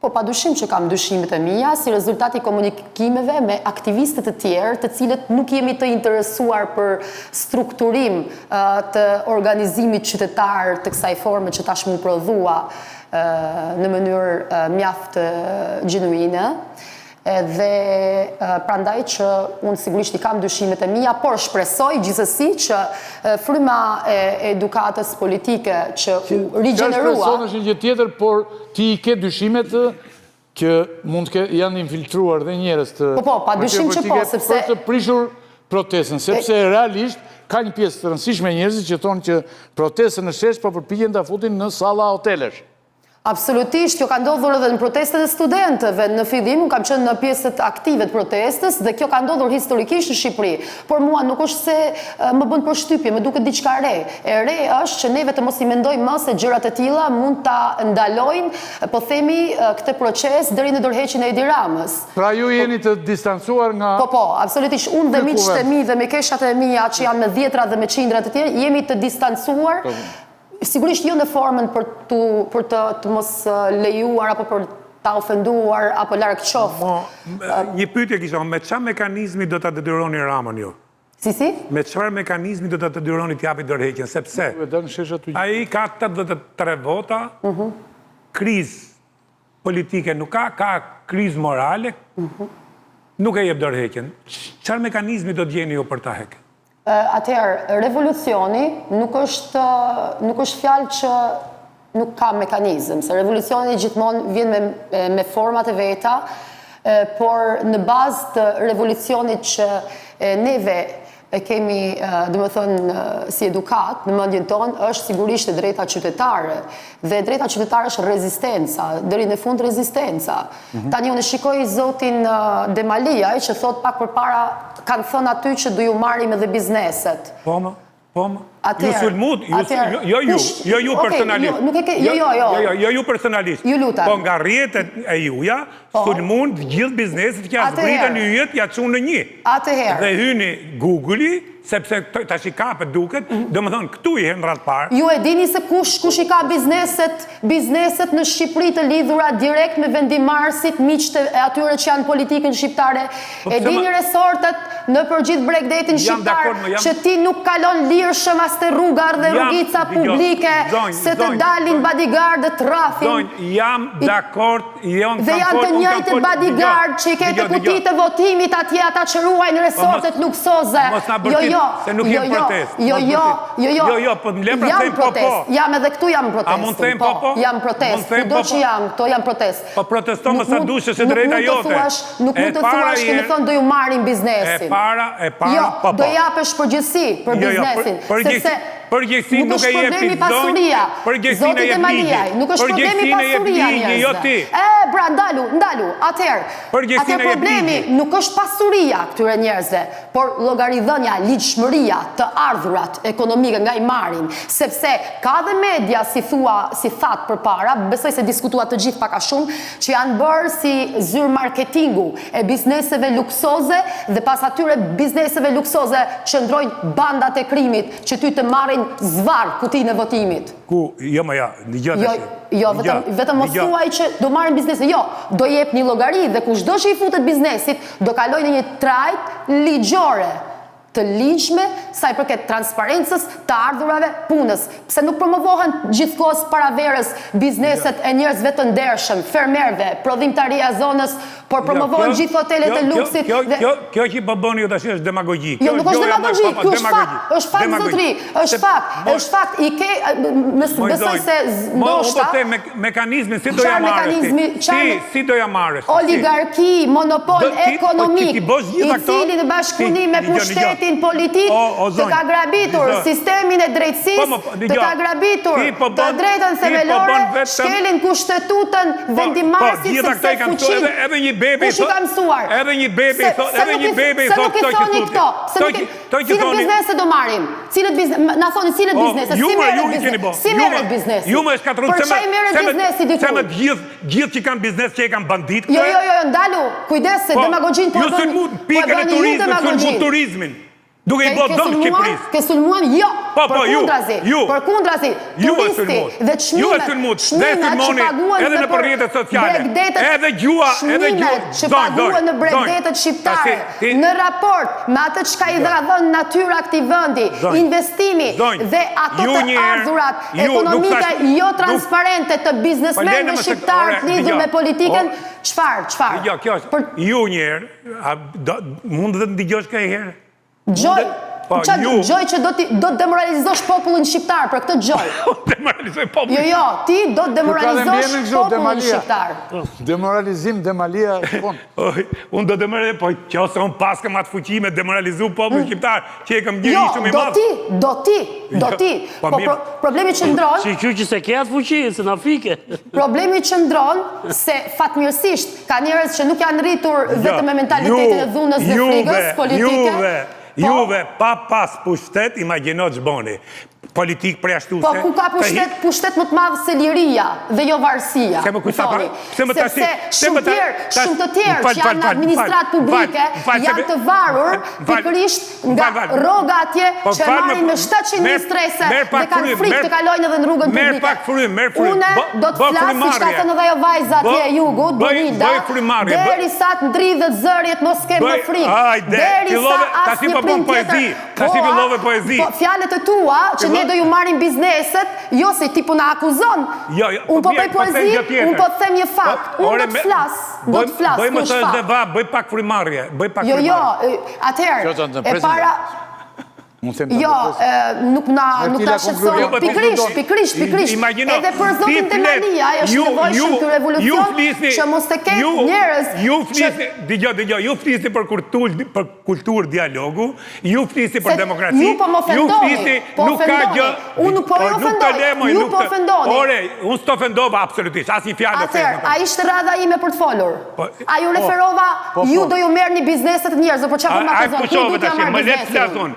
Po, pa dyshim që kam dyshimet e mia, si rezultat i komunikimeve me aktivistët të tjerë, të cilët nuk jemi të interesuar për strukturim të organizimit qytetar të kësaj forme që tashmë u prodhua në mënyrë mjaft gjenuine. Dhe prandaj që unë sigurisht i kam dyshimet e mia, por shpresoj gjithsesi që fryma e edukatës politike që u rigjenerua. Shpresoj është një gjë tjetër, por ti i ke dyshimet që mund të janë infiltruar dhe njerëz të Po, pa dyshim që po, sepse për të prishur protestën, sepse realisht ka një pjesë të rëndësishme njerëzit që thonë që protestën në shesh po përpiqen ta futin në salla hotelesh. Absolutisht, kjo ka ndodhur edhe në protestet e studentëve. Në fillim, unë kam qenë në pjesët aktive të protestës dhe kjo ka ndodhur historikisht në Shqipëri. Por mua nuk është se më bën përshtypje, më duket diçka re. E re është që neve të mos i mendojmë më se gjërat e tilla mund ta ndalojnë, po themi, këtë proces deri në dorëheqjen e Edi Ramës. Pra ju jeni të distancuar nga... Po, absolutisht. Unë dhe miqtë e mi dhe me keshat e mia që janë me dhjetra dhe me qindra të tjerë, jemi të distancuar. Sigurisht jo në formën për të mos lejuar apo për ta ofenduar apo larg qoftë. Një pyetje kisha, me çfarë mekanizmi do ta detyroni Ramën ju? Si? Me çfarë mekanizmi do ta detyroni të japi dorëheqjen, sepse ai ka 83 vota, krizë politike nuk ka krizë morale, nuk e jep dorëheqjen. Çfarë mekanizmi do të gjeni ju për ta hequr? Atëherë, revolucioni nuk është fjalë që nuk ka mekanizëm, se revolucioni gjithmonë vjen me format e veta, por në bazë të revolucionit që neve e kemi, dhe më thënë, si edukat, në mendjen tonë, është sigurisht e drejta qytetare. Dhe drejta qytetare është rezistenca, deri në fund rezistenca. Tani unë shikoj zotin Demaliaj, që thot pak përpara, kanë thënë aty që do ju marrim edhe bizneset. Po, ju sulmut, jo ju personalisht. Jo ju personalisht. Po nga rrjetet e juja, sulmut gjithë bizneset që ja zbritën një jetë, ja qunë në një. Dhe hyni Google-i, sepse tash i kapet duket, do më thonë këtu i hen ratë parë. Ju e dini se kush i ka bizneset në Shqipëri të lidhura direkt me vendimarrësit, miqtë e atyre që janë politikën shqiptare. E dini resortet në përgjith Bregdetin shqiptar, që ti nuk kalon lirshëm as të rrugar dhe rrugica publike, se të dalin bodyguard dhe trafin. Jam dakord, dhe janë të njëjtë bodyguard që i ketë kutit të votimit atje ata që ruajnë resortet luksoze. Se nuk jem protest. Jo, po më le pra them po. Jam edhe këtu jam protest. A mund të them po? Jam protest. Kudo që jam, këto jam protest. Po protesto më sa dushë se drejta jote. Nuk mund të thuash që në thonë do ju marrin biznesin. E para, jo, do japesh përgjithësi për biznesin. Përgjithësi nuk e jep ti pasuria. Përgjithësi e jep ligji. Nuk është problemi pasuria njerëzve. Bra, ndalu. Atëherë problemi nuk është pasuria këtyre njerëzve, por llogaridhënia, ligjshmëria të ardhurat ekonomike nga i marrin, sepse ka dhe media si that përpara, besoj se diskutuat të gjithë pak a shumë, që janë bërë si zyrë marketingu e bizneseve luksoze dhe pas atyre bizneseve luksoze qëndrojnë bandat e krimit që ty të marrin zvar kutinë e votimit. Jo, më ja, një gjë. Jo, vetëm mos thuaj që do marrin biznesin. Jo, do jep një llogari dhe kushdo që i futet biznesit do kalojë në një trajt ligjore të ligjshme sa i përket transparencës, të ardhurave, punës. Pse nuk promovohen gjithkohës para verës bizneset e njerëzve të ndershëm, fermerëve, prodhimtaria zonës, por promovohen gjithë hotelet e luksit. Kjo që po bëni ju tash është demagogji. Jo, nuk është demagogji, kjo është fakt zotri, është fakt. I ke, besoj se ndoshta... Mekanizmin si do ja marrësh ti? Si do ja marrësh? Oligarki, monopol ekonomik, i cili në bashkëpunim me pushtetin stabilitetin politik, të ka grabitur sistemin e drejtësisë, të ka grabitur të drejtën themelore, shkelin kushtetutën vendimarrësit sepse fuqin. Kush i ka mësuar? Edhe një bebi thot këto që thotë. Cilët biznese do marrim? Na thoni cilët biznese? Si merret biznesi? Ju më shkatrun Për çaj merret biznesi diku? Se më gjithë që kanë biznes që e kanë bandit. Jo, ndalu, kujdes se demagogjin po bën. Ju pikën e turizmin. Duke i bërë dëmë Shqipërisë. Ke sulmuar? Jo, përkundrazi. Turisti dhe çmimet që paguhen edhe në rrjetet sociale. Edhe gjua, çmimet që paguhen në bregdetet shqiptare, në raport me atë çka i dha dhënë natyra këtij vendi, investimi dhe ato të ardhurat ekonomike jo transparente të biznesmenëve shqiptarë lidhur me politikën, çfarë? Ju njerë, mund të ndigjosh ka herë? Gjoj, gjoj që do të demoralizosh popullin shqiptar për këtë gjoj. Demoralizoj popullin? Jo, ti do të demoralizosh popullin shqiptar. Demoralizim, demalia, unë do demoralizoj, po që ose unë pas kam atë fuqi me demoralizu popullin shqiptar, që e kam gjeri shumë i madhë. Do ti. Po problemi që ndronë... Që se ke atë fuqi, se na fike. Problemi që ndronë se fatmirësisht ka njerëz që nuk janë rritur vetëm me mentalitetin e dhunës dhe frikës politike. Juve, pa pas pushtet, imagjino që boni. Politik preashtuse. Po, ku ka pushtet më të madhë se liria dhe jo varësia. Sepse shumë të tjerë që janë në administratë publike janë të varur pikërisht nga roga atje që marrin me 700 mijë strese dhe kanë frikë të kalojnë edhe në rrugën publike. Une do të flasë si që ka thënë dhe jo vajza atje e jugut, Bonilda, deri sa të ndridhet zërjet mos kemë më frikë. Deri sa asë një prim tjetër. Po, fjallet e tua që ne do ju marrin bizneset, jo se ti po na akuzon. Unë po bëj poezi, unë po të them një fakt. Unë do të flas, Bëjmë të deba, bëj pak frimarje. Jo, atëherë, e para... Jo, nuk ta shqetëson. Pikrisht. Edhe për zotin Demalia është nevojshëm ky revolucion që mos të ketë njerëz. Ju flisni për kulturë dialogu, ju flisni për demokraci. Ju po më ofendoni. Nuk ka gjë. Unë nuk po ofendoj. Ju po ofendoni. Ore, unë s'të ofendova absolutisht, as një fjalë. Atëherë, a ishte radha ime për të folur? A ju referova, ju do ju merrni bizneset e njerëzve, por çfarë më akuzon?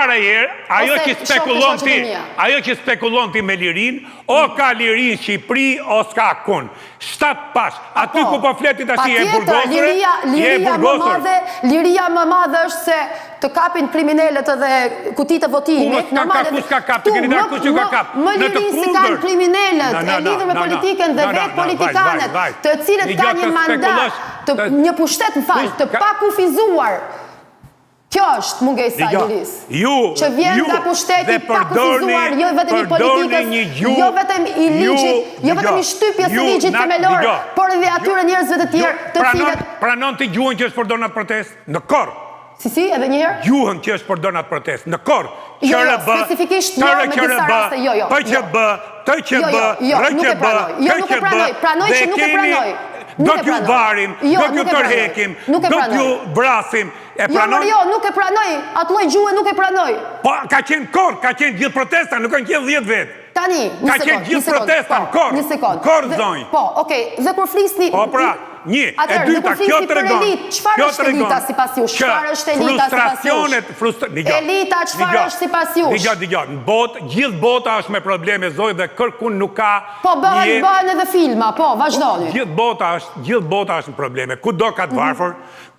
Para herë, ajo që spekulon ti me lirin, o ka lirin Shqipëri, o s'ka kun. 7 pash. Aty ku po fletit ashtë je burgosër. Liria më madhe është se të kapin kriminalet edhe kutit e votimit. Kush ka kap, të keni darë kush ju ka kap. Më lirin si kanë kriminalet, e lidhur me politikën dhe vetë politikanet, të cilët ka një mandat, një pushtet në falë, të pa kufizuar. Kjo është mungesa e lirisë. Që vjen nga pushteti pa kufizuar, jo vetëm i politikës, jo vetëm i ligjit, jo vetëm i shtypjes së ligjit themelor, por edhe atyre njerëzve të tjerë, të cilët pranon ti gjuhën që është përdor në atë protestë? Në korr. Si, edhe një herë? Gjuhën që është përdor në atë protestë, në korr. Jo, specifikisht jo me disa raste, jo. PQB, TQB, RQB, KQB, pranoj që nuk e pranoj. Do t'ju varim, do t'ju tërhekim, do t'ju vrasim. Jo, nuk e pranoj, atë lloj gjuhë nuk e pranoj. Po, ka qenë korr, ka qenë gjithë protesta, nuk kanë qenë 10 vetë. Tani, ka qenë gjithë protesta në korr. Një sekond. Korr zonjë. Po, okej, dhe kur flisni... Po, pra, një, e dyta, kjo të regon. Çfarë është elita sipas jush? Çfarë është elita sipas jush? Elita çfarë është sipas jush? Dgjoj, në botë, gjithë bota është me probleme zonjë dhe kërkun nuk ka... Po, bëhen edhe filma, po, vazhdoni. Gjithë bota është në probleme. Kudo ka të varfër,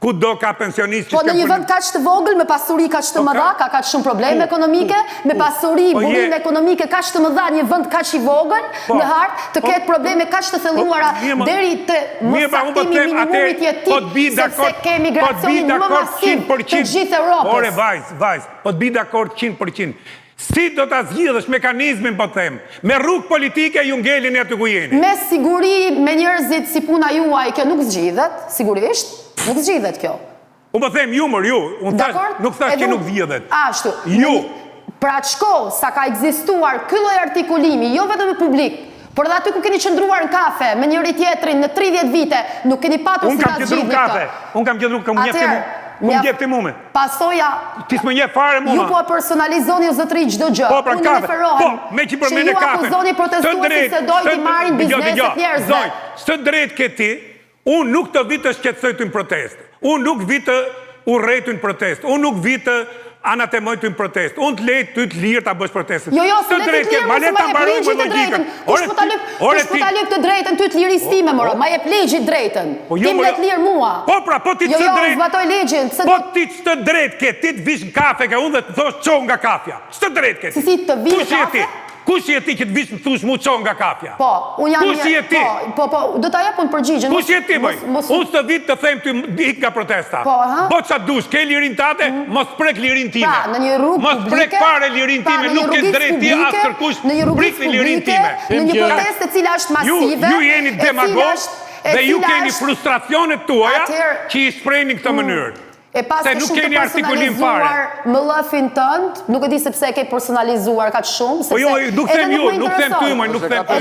kudo ka pensionistë... Po, në një vend kaq të vogël, me pasuri kaq të mëdha, ka kaq shumë probleme ekonomike, me pasuri, burime ekonomike kaq të mëdha, një vend kaq i vogël, në hartë, të ketë probleme kaq të thelluara deri te mësaktimi minimumit jetik, sepse ke migracionin më masiv të gjithë Europës. Ore, vajz, po të bi dakord 100%. Si do të zgjidhësh mekanizmin, po të them, me rrugë politike ju ngelin e të ku jeni. Me siguri, me njerëzit si puna juaj, kjo nuk zgjidhet, sigurisht, nuk zgjidhet kjo. Unë po them jumër, nuk thash që nuk zgjidhet. Ashtu. Ju. Pra të shko, sa ka egzistuar ky lloj artikulimi, jo vetëm në publik, por edhe aty ku keni qëndruar në kafe me njëri tjetrin në 30 vite, nuk keni patur si ta zgjidhni këto. Unë kam qëndru, kam njefti mu. ku më gjep ti mume? Pasoja... Ti s'më njeh fare mua. Ju po personalizoni o zotëri çdo gjë. Po, pra Unë kafe. referohem Po, me që përmende ju kafe. akuzoni protestuesit se dojnë t'i marrin bizneset njerëzve. Së drejt ke ti, unë nuk të vi të shqetësoj të në protest. Unë nuk vi të urrej të në protest. Unë nuk vi të anatemoj të në protest. Unë të lejt të lirë të bësh protestet. Jo, se le të lirë, mos ma jep ligjit të drejtën. Kush po ta lyp të drejtën, ty të liris time, moro. Ma jep ligjit drejtën. Tim le të lirë mua. Po pra, po ti të drejt. Jo, zbatoj ligjin. Po ti të drejt ke, ti të vish në kafe ka unë dhe të thosh qohë nga kafja. Së të drejt ke ti. Si të vish në kafe? Kush je ti që të vish në thush mu qohë nga kafja? Po, unë jam... Kush je ti? Po, do ta jep unë përgjigjen. Kush je ti, bëj? Unë së të vit të them të ik nga protesta. Po, ha? Po që dush, ke lirin tate, mos prek lirin time. Pra, në një rrugë publike... Mos prek pare lirin time, nuk ke drejt ti asë kërkush prikni lirin time. Në një protest e cila është masive... Ju jeni demagog dhe ju keni frustracionet tuaja që i shprejni këtë mënyrë. E pas Se ke nuk shumë keni të artikulim fare. personalizuar më lëfin tënd, nuk e di sepse ke personalizuar ka të shumë, Po jo, nuk them ju, nuk them ty, nuk them ty.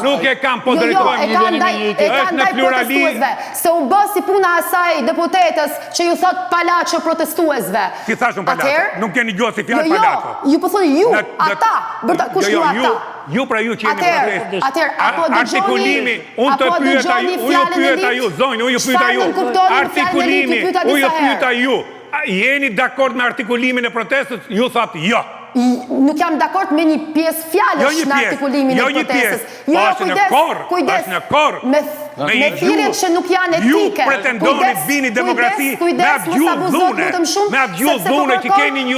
Nuk e kam, po drejtojmë një veni një e ka ndaj protestuesve, se u bë si puna asaj deputetës që ju thot palaço protestuesve. Si thashun palaço, nuk keni gjuhë si fjalë palaço. Ju po thoni ju, ata, kush ju ata? Ju pra ju që jeni protestë. Atëherë, apo artikulimi, unë të pyeta ju, unë ju pyeta ju, zonjë, unë ju pyeta ju. Artikulimi, unë ju pyeta ju. Jeni dakord me artikulimin e protestës? Ju thatë jo. Nuk jam dakord me një pjesë fjalësh në artikulimin e protestës. Jo, është në korë, është në korë. Me thirrjet që nuk janë etike. Ju pretendoni bini demokraci me atë gjuhë dhune. Me atë gjuhë dhune që keni një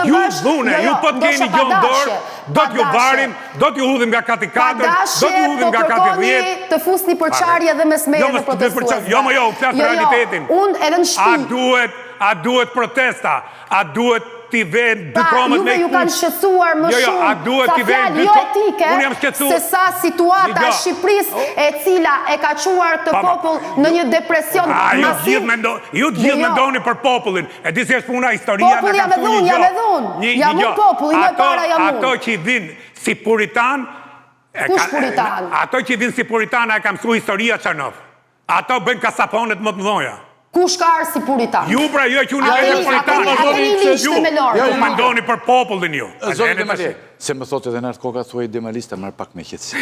gjuhë dhune. Ju po të keni gjuhë dorë, do t'ju varim, do t'ju hudhim nga kati 4, do t'ju hudhim nga kati 10. Të fusni përçarje dhe mesmerë në protestuesve. Jo, jo, u flasë realitetin. Unë edhe në shtëpi. A duhet protesta? A duhet t'i venë diplomët me... Juve ju kanë shqetësuar më shumë sa fjalë jo etike se sa situata e Shqipërisë e cila e ka quar të popull në një depresion masiv. Ju të gjithë mendoni për popullin. E di se është puna historia... Popull jam edhe unë, jam edhe unë. Jam unë popull, i më para jam unë. Ato që i vinë si puritan... Kush puritan? Ato që i vinë si puritan e ka mësu historia Çarnov. Ato bëjnë kasaponet më të mëdhoja. Kush ka arë si puritan? Ju pra, ju e që unë e puritan. Ju mendoni për popullin ju. Zonë Demali, se më thotë edhe nërtë koka thuaj Demalista, marë pak me qëtësi.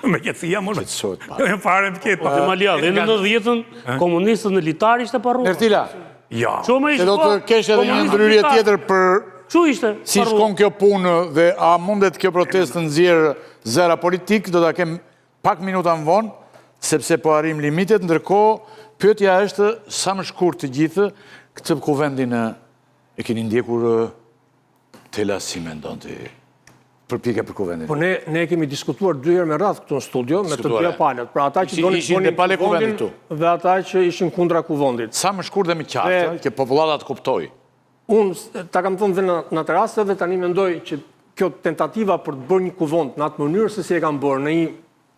Me qëtësi jam unë. Qëtësot pa. Jo, fare më këtë. Demalia, dhe në 90-ën, komunistët në litar ishte parru. Ertila, ja. Se do të kesh edhe një ndryrje tjetër për... Që ishte? Si shkon kjo punë dhe a mundet kjo protestë në zjerë zera politik, do të kem pak minuta më vonë, sepse po arrim limitet, ndërkohë pyetja është sa më shkurt të gjithë këtë kuvendin e keni ndjekur Tela si mendon ti përpjekje për kuvendin. Po ne kemi diskutuar 2 herë me radhë këtu në studio me të dyja palët. Pra ata që donin kuvendin dhe ata që ishin kundra kuvendit. Sa më shkurt dhe më qartë, që popullata të kuptoj. Unë ta kam thënë dhe në atë rast dhe tani mendoj që kjo tentativa për të bërë një kuvend në atë mënyrë se si e kanë bërë në një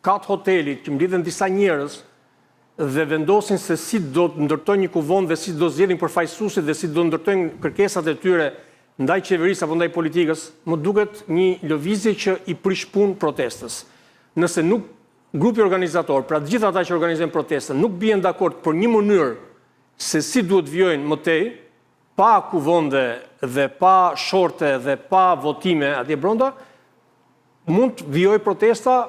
kat hoteli që mblidhen disa njerëz dhe vendosin se si do të ndërtojnë një kuvend dhe si do zgjedhin përfaqësuesit dhe si do ndërtojnë kërkesat e tyre ndaj qeverisë apo ndaj politikës, më duket një lëvizje që i prish punë protestës. Nëse nuk grupi organizator, pra të gjithë ata që organizojnë protestën, nuk bien dakord për një mënyrë se si duhet vijojnë më tej, pa kuvende dhe pa shorte dhe pa votime atje brenda, mund të vijojë protesta,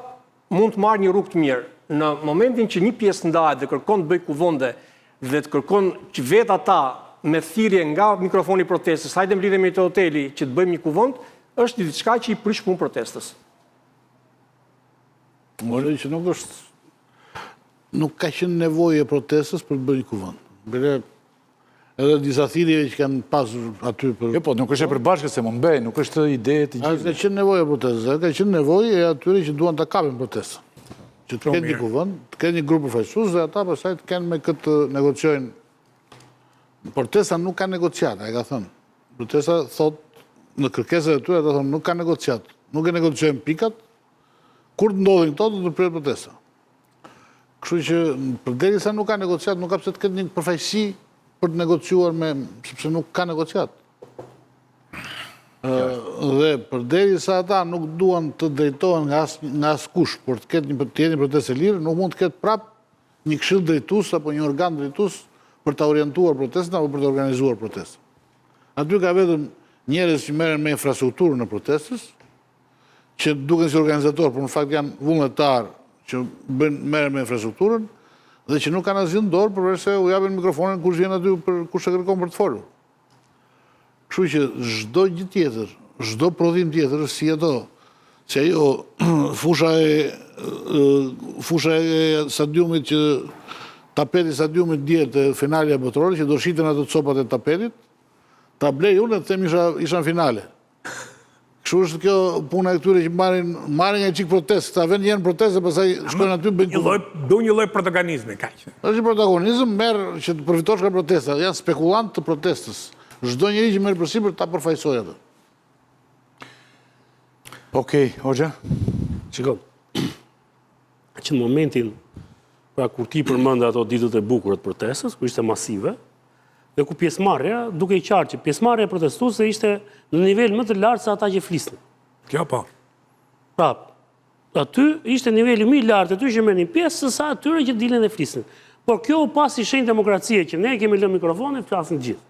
mund të marrë një rrugë të mirë. Në momentin që një pjesë ndahet dhe kërkon të bëj kuvende dhe të kërkon që vetë ata me thirrje nga mikrofoni protestës, hajde mblidhemi te hoteli që të bëjmë një kuvend, është diçka që i prish punë protestës. Mori që nuk ka qenë nevojë e protestës për të bërë një kuvend. Edhe disa thirrjeve që kanë pasur aty për... Jo, po, nuk është e përbashkët se më mbej, nuk është ide të gjithë. Ka qenë nevojë e protestës, ka qenë nevojë e atyre që duan të kapin protestën. Që të kenë një kuvend, të kenë një grupë përfaqësues dhe ata pastaj të kenë me këtë negociojnë. Protesta nuk ka negociata, e ka thënë. Protesta thotë në kërkesat e tyre ata thonë nuk ka negociat. Nuk e negociojnë pikat. Kur të ndodhin këto do të pritet protesta. Kështu që përderisa nuk ka negociat, nuk ka pse të ketë një përfaqësi për të negociuar sepse nuk ka negociat. Dhe përderisa ata nuk duan të drejtohen nga askush për të ketë një protestë e lirë, nuk mund të ketë prap një këshill drejtues apo një organ drejtues për të orientuar protestën apo për të organizuar protestën. Aty ka vetëm njerëz që merren me infrastrukturën e protestës, që duken si organizator, por në fakt janë vullnetar që merren me infrastrukturën dhe që nuk kanë asgjë në dorë përveç se u japin mikrofonin kush vjen aty për kush e kërkon për të folur. Kështu që çdo gjë tjetër, çdo prodhim tjetër si ato, se ajo fusha e stadiumit që tapeti stadiumit dihet e finalja botërore që do shiten ato copat e tapetit, ta blej unë dhe them isha në finale. Kështu është kjo puna e këtyre që marrin nga çik protestë, ta vënë janë protestë pastaj shkojnë aty bëjnë do një lloj protagonizmi kaq. Është një protagonizëm merr që të përfitosh nga protesta, janë spekulant të protestës. Çdo njeri që merr përsipër ta përfaqësojë atë. Okej, Hoxha. Shiko, që në momentin, pra kur ti përmend ato ditët e bukura të protestës, ku ishte masive, dhe ku pjesëmarrja, duke i qartë që pjesëmarrja protestuese ishte në nivel më të lartë se ata që flisnin. Kjo po. Pra, aty ishte niveli më i lartë, aty që merrnin pjesë se sa atyre që dilën dhe flisnin. Por kjo u pasi shenjë demokracie që ne kemi lënë mikrofonin, flasin gjithë.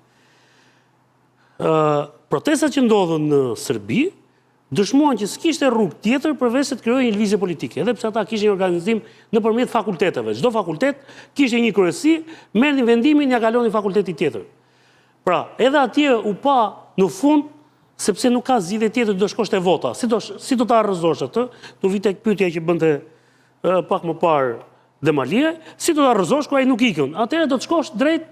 Protestat që ndodhën në Serbi dëshmuan që s'kishte rrugë tjetër përveç se të krijojë një lëvizje politike, edhe pse ata kishin një organizim nëpërmjet fakulteteve. Çdo fakultet kishte një kryesi, merrnin vendimin, ja kalonin fakultetit tjetër. Pra, edhe atje u pa në fund, sepse nuk ka zgjidhje tjetër, do shkosh te vota. Si do ta arrëzosh atë? Tu vite pyetja që bënte pak më parë Demalie, si do ta arrëzosh kur ai nuk ikën? Atëherë do të shkosh drejt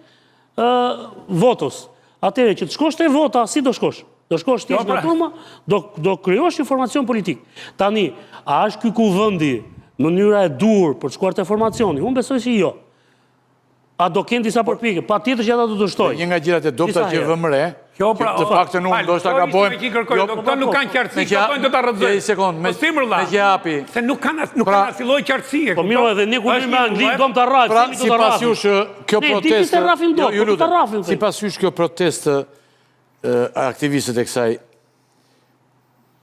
votës. Atëherë që të shkosh te vota, si do shkosh? Do shkosh thjesht në turma, do krijosh informacion politik. Tani, a është ky kuvendi mënyra e dur për të shkuar te formacioni? Unë besoj se jo. A do kenë disa përpjekje? Patjetër që ata do të shtojnë. Një nga gjërat e dobta që vëmre, të paktën unë ndoshta gabojmë. Këto nuk kanë qartësi, këto do ta rrëzojnë. Një sekond, me gjapi. Se nuk kanë asnjë lloj qartësie. Po mirë, edhe ne kur me anglisht dom ta rrafim. Pra, sipas jush kjo protestë, sipas jush kjo protestë aktivistët e kësaj,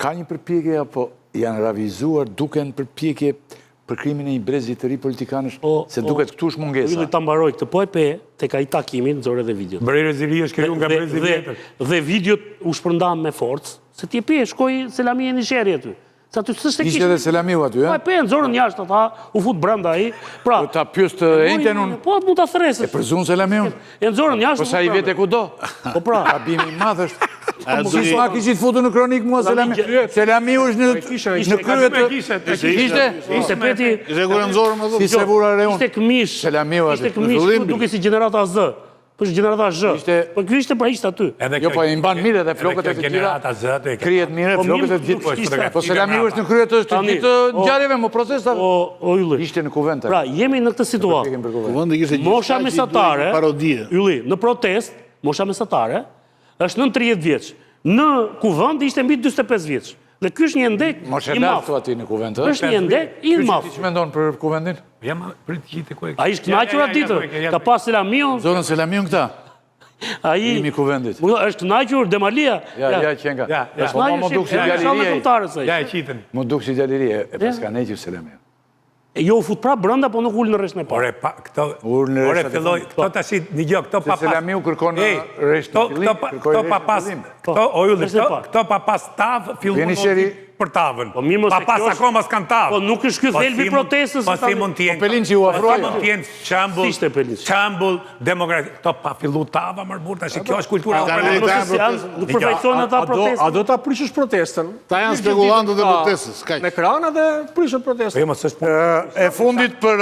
ka një përpjekje apo janë ravizuar, duken përpjekje për krimin e një brezi të ri politikanësh, se duket këtu është mungesa. Unë ta mbaroj këtë po e pe, tek ai takimi nxorë edhe videot. Brezi i ri është krijuar nga brezi tjetër. Dhe videot u shpërndan me forcë, se ti e pe, shkoi Selami e Nisheri aty. Sa ty s'është kishte edhe Selamiu aty, Po e pe, nxorën jashtë ata, u fut brenda ai. Pra, ta pyes të ejten unë. Po mund ta thresësh. E përzun Selamiun. E nxorën jashtë. Po sa i vete kudo. Po pra, gabimi i madh është. Si s'ma kishit futur në kronik mua Selamiu. Selamiu është në krye të ishte peti. Ishte kur nxorëm atë. Si se vura re unë. Ishte këmish. Selamiu aty. Ishte këmish, duke si gjenerata Z. Po është gjenerata Z. Po ky ishte pra ishte aty. Jo, po i mban mirë edhe flokët e të tjera. Krijet mirë flokët e të tjera. Po Selamiu është në krye të ngjarjeve, më protestave. O Ylli. Ishte në kuvent. Pra, jemi në këtë situatë. Kuvendi kishte Mosha mesatare, parodie. Ylli, në protest, mosha mesatare është nën 30 vjeç. Në kuvent ishte mbi 45 vjeç. Dhe ky është një ndek i madh aty në kuvent. Është një ndek i madh. Ti ç'mendon për kuvendin? Jam prit gjithë ku e. Ai është kënaqur atë ditë. Ka pas Selamiu. Zonën Selamiu këta. Ai Imi kuvendit. Është kënaqur Demalia. Ja, qenga. Po më duk si djalirie. Ja e qitën. Më duk si djalirie, e pas ka nequr Selamiu. Jo u fut prap brenda, po nuk ul në rreshtin e parë. Ore filloi, këto tash dëgjoj, këto papas. Selamiu kërkon në rreshtin e fillim. Këto papas. Këto papas tav filluan për tavën. Po mirë mos papas akoma s'kan tav. Po nuk është ky thelbi protestës. Po si mund të jenë? Pelinçi u afroi. Po mund të jenë shembull demokrati. Këto pa fillu tava më burr tash kjo është kultura Nuk përfaqëson ata protestën. A do ta prishësh protestën? Ta janë spekulantët e protestës, kaq. Me krana dhe prishën protestën. Po mos është e fundit për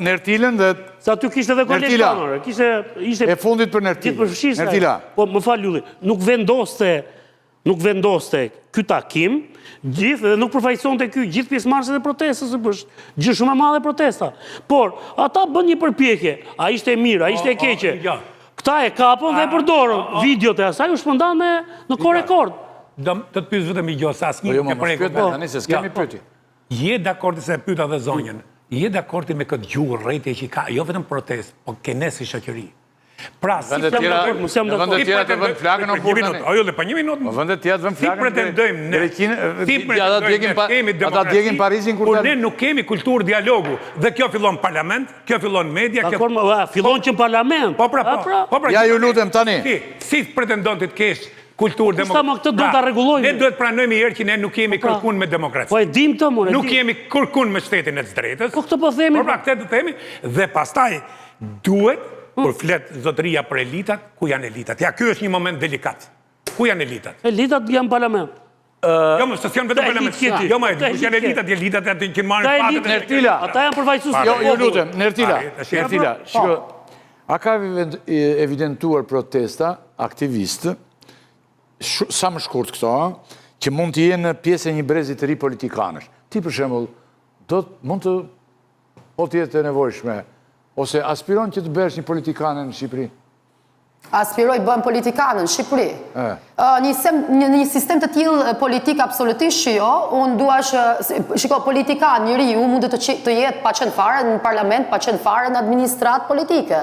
Nertilën dhe sa ty kishte edhe koleksionore, ishte e fundit për Nertila. Po më fal Ylli, nuk vendoste ky takim, gjithë dhe nuk përfaqësonte ky gjithë pjesëmarrësit e protestës, është gjë shumë e madhe protesta. Por ata bën një përpjekje, a ishte e mirë, a ishte e keqe. Këta e kapën dhe e përdorën videot e asaj u shpërndan në kohë rekord. Do të pyes vetëm i gjos asnjë ke prekë. Tani se s'kemi pyetje. Je dakord se pyeta dhe zonjën. Je dakord me këtë gjuhë rrethje që ka, jo vetëm protestë, po kenes si shoqëri. Pra, Vendet tjera të vënd flakën o burë tani. Ajo, dhe pa 1 minutë. Vendet tjera të vënd flakën. Si pretendojmë ne. Ata djegin Parisin kur ne nuk kemi kulturë dialogu. Dhe kjo fillon parlament, kjo fillon media. Fillon që në parlament. Po pra. Ja ju lutem tani. Si pretendon të kesh kulturë demokratike? Ne duhet pranojmë i herë që ne nuk kemi kërkun me demokraci. Po e dim të mune. Nuk kemi kërkun me shtetin e të drejtës. Po këtë po themi. Po pra këtë të themi. Dhe pastaj duhet, për flet zotëria për elitat, ku janë elitat? Ja, kjo është një moment delikat. Ku janë elitat? Elitat janë parlament. Jo, më së janë vetëm parlament. Jo, më ku janë elitat e aty që marrin patët. Nertila. Ata janë përfaqësues. Jo, ju lutem, Nertila. Shiko, a ka evidentuar protesta, aktivistë, sa më shkurt këto, që mund të jenë pjesë e një brezi të ri politikanësh. Ti, për shembull, mund të jetë e nevojshme, ose aspiron që të bësh një politikanë në Shqipëri? Aspiroj bën politikanë në Shqipëri. Një sistem të tillë politik absolutisht që jo, unë duash, shiko, politikan, njeriu mund të jetë pa qenë fare në parlament, pa qenë fare në administratë politike.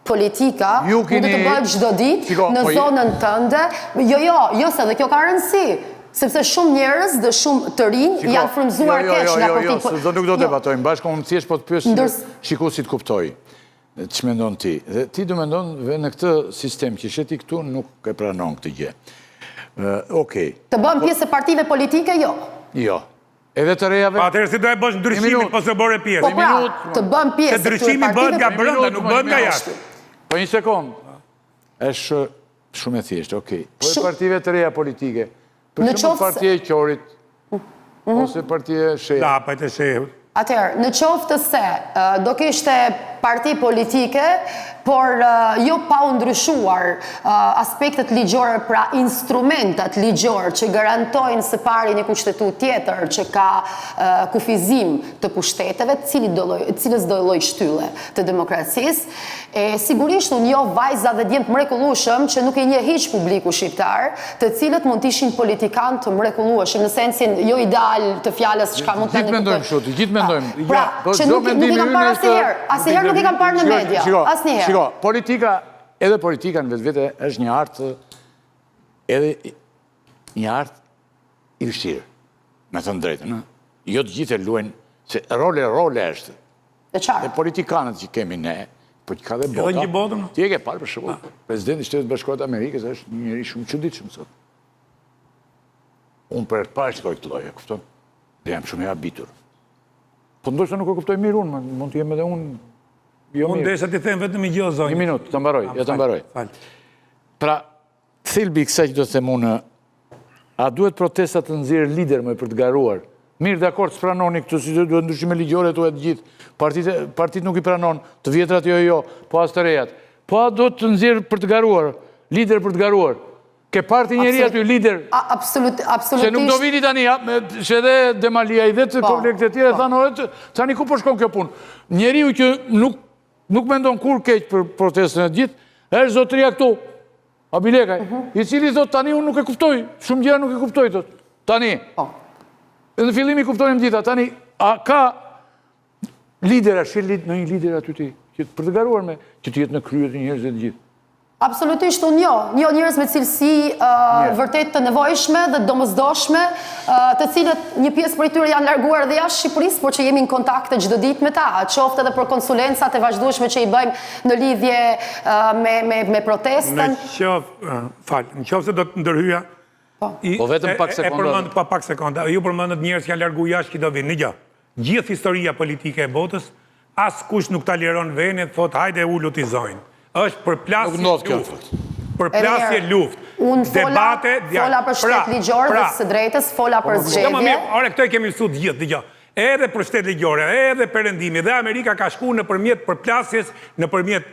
Politika mund të bëjë çdo ditë në zonën tënde. Jo, se dhe kjo ka rëndësi. Sepse shumë njerëz dhe shumë të rinj janë frymzuar keq nga politika. Jo, nuk do të debatojmë bashkë, unë thjesht po të pyes shikuesit kuptoj. Që mendon ti? Dhe ti do mendon në këtë sistem që sheti këtu nuk e pranon këtë gjë. Okej. Të bëm pjesë e partive politike, jo. Jo. Edhe të rejave? Pa, atërë si do e bësh ndryshimin, po se bore pjesë. Po pra, të bëm pjesë e këtyre partive... Se ndryshimi bëhet nga brenda, nuk bëhet nga jashtë. Po një sekund. Është shumë e thjeshtë, okej. Po e partive të reja politike, për shumë partije e qorit, ose partije shehur. Da, pa e të shehur. Atëherë, në qoftë se do kishte parti politike, por jo pa u ndryshuar aspektet ligjore, pra instrumentat ligjor që garantojnë së pari një kushtetut tjetër që ka kufizim të pushteteve, cilës do lloj shtylle të demokracisë, sigurisht unë jo vajza dhe djemt mrekullueshëm që nuk e njeh hiç publiku shqiptar, të cilët mund të ishin politikan të mrekullueshëm, në sensin jo ideal të fjalës çka mund të Gjithë mendojmë kështu, gjithë mendojmë. Pra, që nuk i kam parë asnjëherë nuk i kam parë në media, asnjëherë. Shiko, politika në vetvete është një artë edhe një artë i vështirë, me thënë drejtën. Jo të gjithë e luajnë, se role është. Dhe politikanët që kemi ne, po që ka dhe bota, ti e ke parë për shembull, presidenti i Shtetit Bashkuar të Amerikës është një njeri shumë çuditshëm sot. Unë për të parë shikoj këtë lloj, e kupton? Dhe jam shumë i habitur. Po ndoshta nuk e kuptoj mirë unë, mund të jem edhe unë jo mirë. Unë desha ti them vetëm një gjë zonjë. Një minutë, të mbaroj. Pra, thelbi i kësaj që do të them unë, a duhet protesta të nxjerrë lider më për të garuar? Mirë, dakord, s'pranoni këtë, si duhet ndryshime ligjore të gjithë. Partit nuk i pranon, të vjetrat jo, po as të rejat. Po a duhet të nxjerrë për të garuar, lider për të garuar? Ke parti njeri aty lider? Absolutisht. Se nuk do vini tani, që edhe Demalia i dhe të kolekte të tjere, tani ku po shkon kjo punë? Njeriu që nuk mendon kur keq për protestën e gjithë, është zotëria këtu, Abilekaj, i cili thot tani unë nuk e kuptoj, shumë gjëra nuk e kuptoj, thot. Tani, në fillim i kuptojmë gjitha, tani, a ka lidera, në një lider aty ti, për të garuar me, që të jetë në kryet një njerëz e të gjithë? Absolutisht unë jo njerëz me cilësi vërtet të nevojshme dhe domosdoshme, të cilët një pjesë për tyre janë larguar dhe jashtë Shqipërisë, por që jemi në kontakte çdo ditë me ta, qoftë edhe për konsulencat e vazhdueshme që i bëjmë në lidhje me protestën. Në qoftë se do të ndërhyja, po vetëm pak sekonda. Pa pak sekonda, ju përmendët njerëz që janë larguar jashtë që do vinë. Një gjë, gjithë historia politike e botës, askush nuk ta liron vendin, thotë hajde ulutizojnë. Është përplasje luft. Unë fola për shtet ligjore dhe së drejtës, fola për zgjedhje. Ore, këto i kemi mësuar gjithë, edhe për shtet ligjore, edhe perëndimi, dhe Amerika ka shkuar nëpërmjet përplasjes, nëpërmjet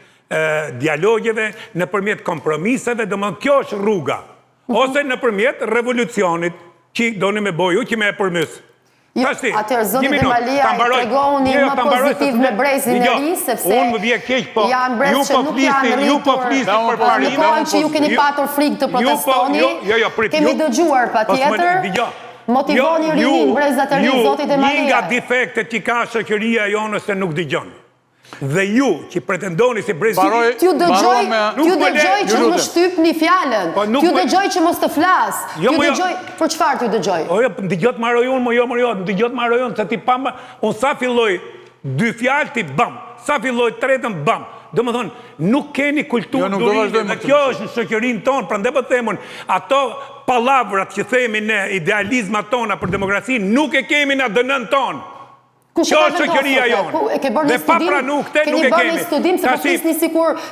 dialogjeve, nëpërmjet kompromiseve, domethënë kjo është rruga. Ose nëpërmjet revolucionit, që doni me boju, që me e përmys. Atër, zoni Demalia i tregoni më pozitiv me brezin e ri, sepse janë brez që nuk janë rritur në kohën që ju keni patur frikë të protestoni, kemi dëgjuar pa tjetër, motivoni rinin brezat e ri, zoti Demalia. Një nga defektet që ka shoqëria jonë se nuk dëgjon. Dhe ju që pretendoni se Brezi... T'ju dëgjoj që më shtyp një fjallën. T'ju dëgjoj që mos të flas. T'ju dëgjoj... Për çfarë t'ju dëgjoj? Në dëgjot marroj unë, në dëgjot marroj unë, se ti pamba... Unë sa filloj 2 fjallë, ti bam. Sa filloj 3-ën, bam. Do më thonë, nuk keni kulturë durime, dhe kjo është në shoqërinë tonë, prandaj po themun, ato palavrat që themi ne, idealizmat tona për demokracinë, nuk e kemi në dënën tonë. Kjo është shoqëria jonë. Dhe pa pranu këte nuk e kemi. Keni bërë një studim se po flisni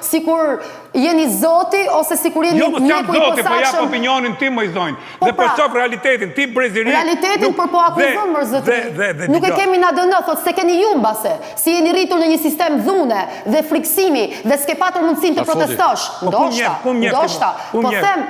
sikur jeni zoti ose sikur jeni njëku i posaçëm. Jo, më jam zoti, po jap opinionin tim, më i zonjë. Dhe për shoh realitetin, ti Breziri... Realitetin për po akuzon, mërë zëti. Nuk e kemi në dënë, thot se keni ju mbase. Si jeni rritur në një sistem dhune dhe friksimi dhe s'ke patur mundësin të protestosh. Ndoshta. Po them,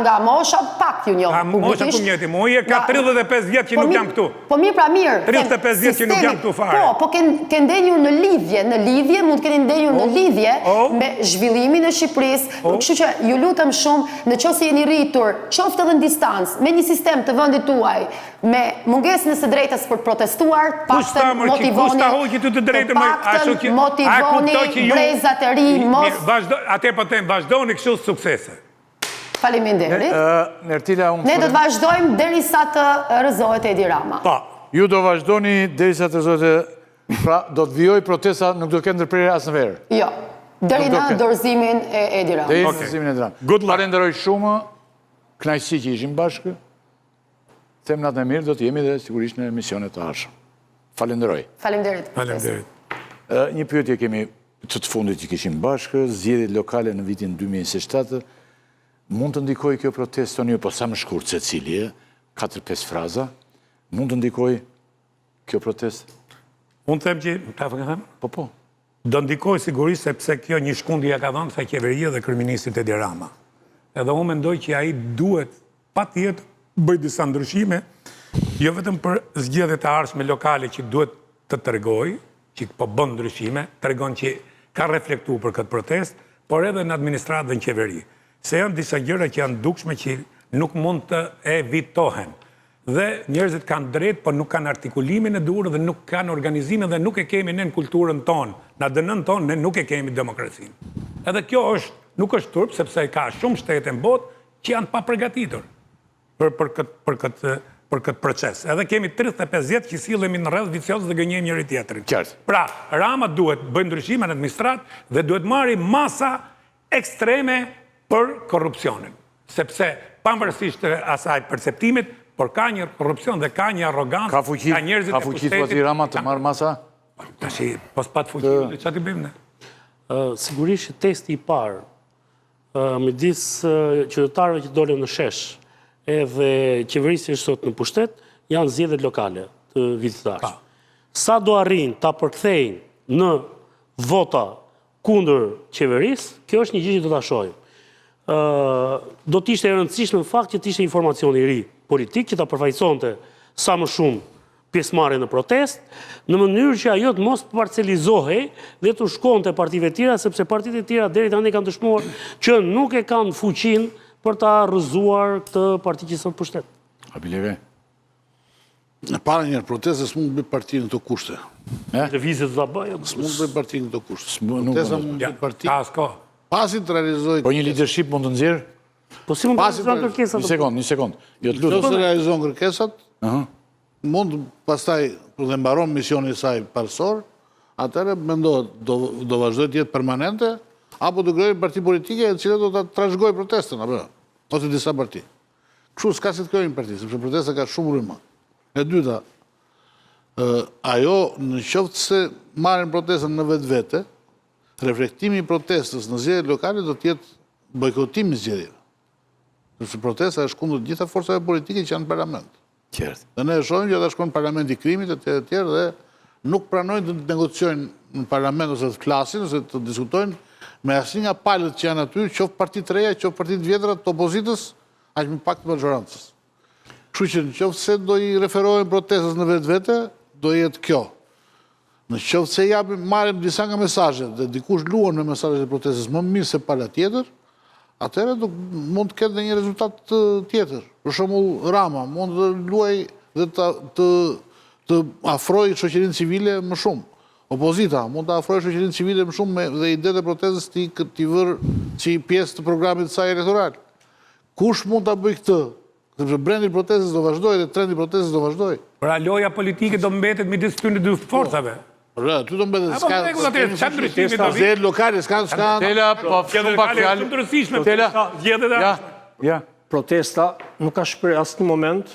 nga mosha pak ju njohë. Mosha kum njeti, muje ka 35 vjetë që nuk jam këtu. Po mirë pra mirë. 35 vjetë që nuk jam këtu fare. Po ke ndenjur në lidhje, mund keni ndenjur në lidhje me zhvillimin e Shqipërisë, kështu që ju lutem shumë, në qoftë se jeni rritur, qoftë edhe në distancë, me një sistem të vendit tuaj, me mungesën e së drejtës për protestuar, paktën motivoni brezat e ri, mos... Ate po them, vazhdoni kështu suksese. Faleminderit. Ne do të vazhdojmë derisa të rrëzohet Edi Rama. Ju do vazhdoni derisa të rrëzohet, pra do të vijoj protesta, nuk do të kenë ndërprerje asë në verë. Jo. Deri në dorëzimin e Edi Rama. Deri në dorëzimin e Edi Rama. Falenderoj shumë, kënaqësi që ishim bashkë. Them natë e mirë, do të jemi dhe sigurisht në emisionet të ardhshme. Falenderoj. Faleminderit. Një pyetje kemi të fundit që kishim bashkë, zgjedhjet lokale në vitin 2027. Mund të ndikoj kjo protestë tonë, po sa më shkurt secili, 4-5 fraza, mund të ndikoj kjo protestë? Unë them që, ta them? Po. Do ndikoj sigurisht sepse kjo një shkundje ka dhënë sa qeveria dhe kryeministit Edi Rama. Edhe unë mendoj që ai duhet patjetër bëj disa ndryshime, jo vetëm për zgjedhjet e ardhshme lokale që duhet të tregoj, që po bën ndryshime, tregon që ka reflektuar për këtë protestë, por edhe në administratë dhe në qeveri. Se janë disa gjëra që janë dukshme që nuk mund të evitohen. Dhe njerëzit kanë drejt, por nuk kanë artikulimin e duhur dhe nuk kanë organizimin dhe nuk e kemi ne në kulturën tonë. Në dënën tonë ne nuk e kemi demokracinë. Edhe kjo nuk është turp, sepse ka shumë shtete në botë që janë pa përgatitur për këtë proces. Edhe kemi 35 vjetë që sillemi në rreth vicioz dhe gënjejmë njëri tjetrin. Pra, Rama duhet bëjë ndryshime në administratë dhe duhet marrë masa ekstreme për korrupsionin. Sepse pavarësisht asaj perceptimit, por ka një korrupsion dhe ka një arrogancë, ka fuqit pati Rama të marrë masa? Tashi, pos pat fuqit, që ati bëjmë ne? Sigurisht testi i parë, midis qytetarëve që dole në shesh, edhe qeverisë që sot në pushtet, janë zgjedhjet lokale të vitit të ardhshëm. Sa do arrin ta përkthejnë në vota kundër qeverisë, kjo është një gjë që do ta shohim. Do të ishte e rëndësishme në fakt që të ishte informacion i ri politik që ta përfaqësonte sa më shumë pjesëmarrje në protestë, në mënyrë që ajo të mos parcelizohej dhe të shkonte partive tjera, sepse partitë e tjera deri tani kanë dëshmuar që nuk e kanë fuqinë për ta rrëzuar këtë parti që sot pushtet. Abileve. Në para njërë protestës mund të bëjë parti në të kushte. Lëvizjet do ta bëjë. Mund të bëjë parti në të kushte. Protesta mund të bëjë parti. Pasi të realizojë... Po një leadership mund të nxjerrë? Po si mund të realizojnë kërkesat? Një sekund. Nëse realizojnë kërkesat, mund pastaj, kur dhe mbaron misioni saj parësor, atëre mendohet do vazhdoj të jetë permanente, apo do krijojë parti politike e cila do ta trashëgojë protestën, apo ose disa parti. Kështu s'ka si të krijojnë parti, sepse protesta ka shumë rrymë. E dyta, ajo në qoftë se marrin protestën në vetvete, reflektimi i protestës në zgjedhjet lokale do të jetë bojkotimi i zgjedhjeve. Sepse protesta është kundër gjitha forcave politike që janë në parlament. Dhe ne e shohim që ata shkojnë në parlament i krimit e të tjerë dhe nuk pranojnë të negociojnë në parlament ose të flasin ose të diskutojnë me asnjë nga palët që janë aty, qoftë partit të reja, qoftë partit vjetra të opozitës, aq më pak të majorancës. Kështu që nëse se do i referohen protestës në vetvete, do jetë kjo. Në qoftë se marrim disa nga mesazhet dhe dikush luan me mesazhet e protestës më mirë se pala tjetër, atëherë mund të ketë dhe një rezultat tjetër. Për shembull, Rama mund të luaj dhe të afrojë shoqërinë civile më shumë. opozita mund të afrojë shoqërinë civile më shumë dhe idetë e protestës t'i vërë që i pjesë të programit të saj elektoral. Kush mund të bëj këtë? Sepse brendi protestës do vazhdoj dhe trendi protestës do vazhdoj. Pra loja politike do mbetet midis këtyre dy forcave. Ty do mbetet s'ka zgjedhje lokale, s'ka. Tela, po shumë pak fjalë. Tela. Protesta nuk ka shpreh asnjë moment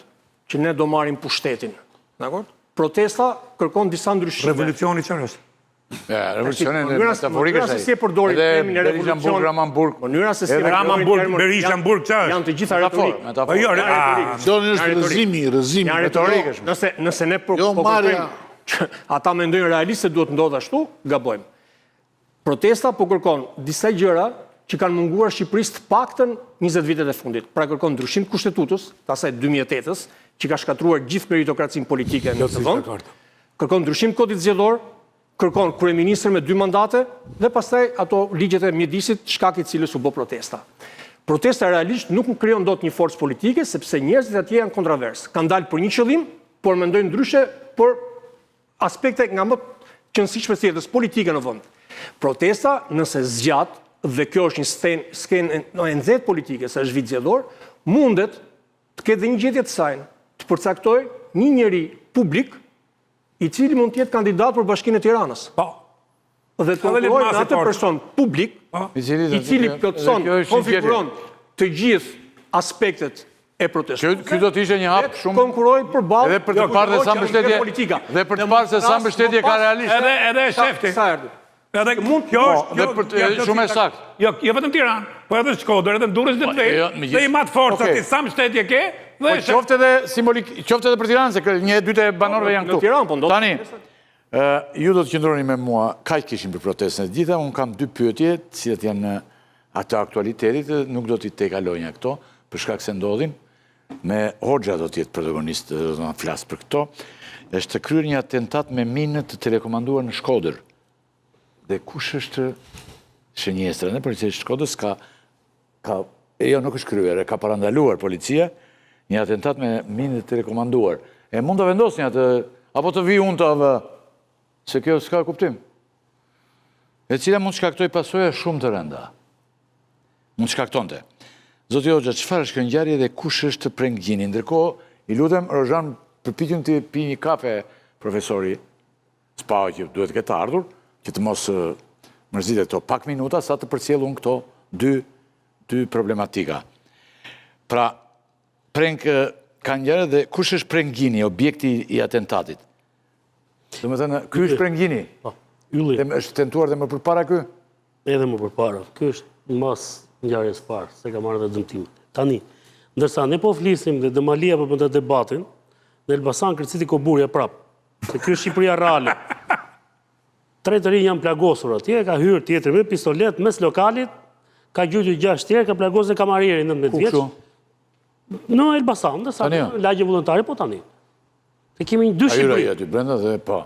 që ne do marrim pushtetin. Dakor? Protesta kërkon disa ndryshime. Revolucioni çfarë është? Revolucioni metaforike është. Mënyra se si e përdorin termin e revolucion. Mënyra se si Berisha Burg çfarë? Janë të gjitha retorikë. Po jo, Retoriksoni është rrëzimi retorikë. Nëse ne po kërkojmë ata mendojnë realisht se duhet ndodhë ashtu, gabojmë. Protesta po kërkon disa gjëra që kanë munguar Shqipërisë të paktën 20 vitet e fundit. Pra kërkon ndryshim të kushtetutës, të asaj 2008-s, që ka shkatruar gjithë meritokracinë politike në këtë vend. Kërkon ndryshim të kodit zgjedhor, kërkon kryeministër me 2 mandate dhe pastaj ato ligjet e mjedisit, shkak i cilës u bë protesta. Protesta realisht nuk krijon dot një forcë politike sepse njerëzit atje janë kontrovers. Kanë dalë për një qëllim, por mendojnë ndryshe për aspekte nga më të rëndësishme të jetës politike në vend. Protesta, nëse zgjat, dhe kjo është një skenë e nxehtë politike, sa është vit zgjedhor, mundet të ketë dhe një gjetje të saj, të përcaktojë një njeri publik i cili mund të jetë kandidat për Bashkinë e Tiranës. Po. Dhe të konkurrojë me atë person publik i cili plotëson, konfiguron të gjithë aspektet e protestës. Ky do të ishte një hap shumë konkurroj përballë edhe për të parë se sa mbështetje politika. Dhe për të parë se sa mbështetje ka realisht. Edhe shefti. Edhe mund shumë e saktë. Jo vetëm Tiranë, po edhe Shkodër, edhe Durrës dhe Tvetë. Dhe i mat forcat i sa mbështetje ke, dhe qoftë edhe simbolik, qoftë edhe për Tiranë se 1/2 e banorëve janë këtu. Tani, ju do të qëndroni me mua, kaq kishim për protestën e gjitha, unë kam 2 pyetje, të cilat janë atë aktualitetit, nuk do t'i tekaloj nga këto, për shkak se ndodhin. Me Hoxha do t'jetë protagonist, do të flas për këto. Është kryer një atentat me minë të telekomanduar në Shkodër. Dhe kush është shënjestra në policia e Shkodrës jo nuk është kryer, ka parandaluar policia një atentat me minë të telekomanduar. E mund të vendosni atë, apo të vi unë të avë, se kjo s'ka kuptim. E cila mund shkaktoj pasoja shumë të rënda. Mund shkaktonte. Zoti Hoxha, çfarë është kjo ngjarje dhe kush është Prenggjini? Ndërkohë, i lutem Rozhan, përpiqem të pi një kafe profesori, s'pa që duhet të ketë ardhur, që të mos mërzitet këto pak minuta, sa të përcjell unë këto dy problematika. Pra, ka ngjarje dhe kush është Prenggjini, objekti i atentatit? Do të thënë, ky është Prenggjini. Po, ylli. Është tentuar dhe më përpara ky? Edhe më përpara. Ky është mbas ngjarjes parë, se ka marrë dhe dëmtim. Tani, ndërsa ne po flisim dhe Dëmalia po bën debatin, në Elbasan kërciti Koburja prap. Se ky është Shqipëria reale. 3 të rinj janë plagosur atje, ka hyrë tjetër me pistolet mes lokalit, ka gjuajtur 6 tjerë, ka plagosur kamarierin 19 vjeç. Në Elbasan, ndërsa lagje vullnetare po tani. Se kemi 2 Shqipëri. Ai aty brenda dhe po.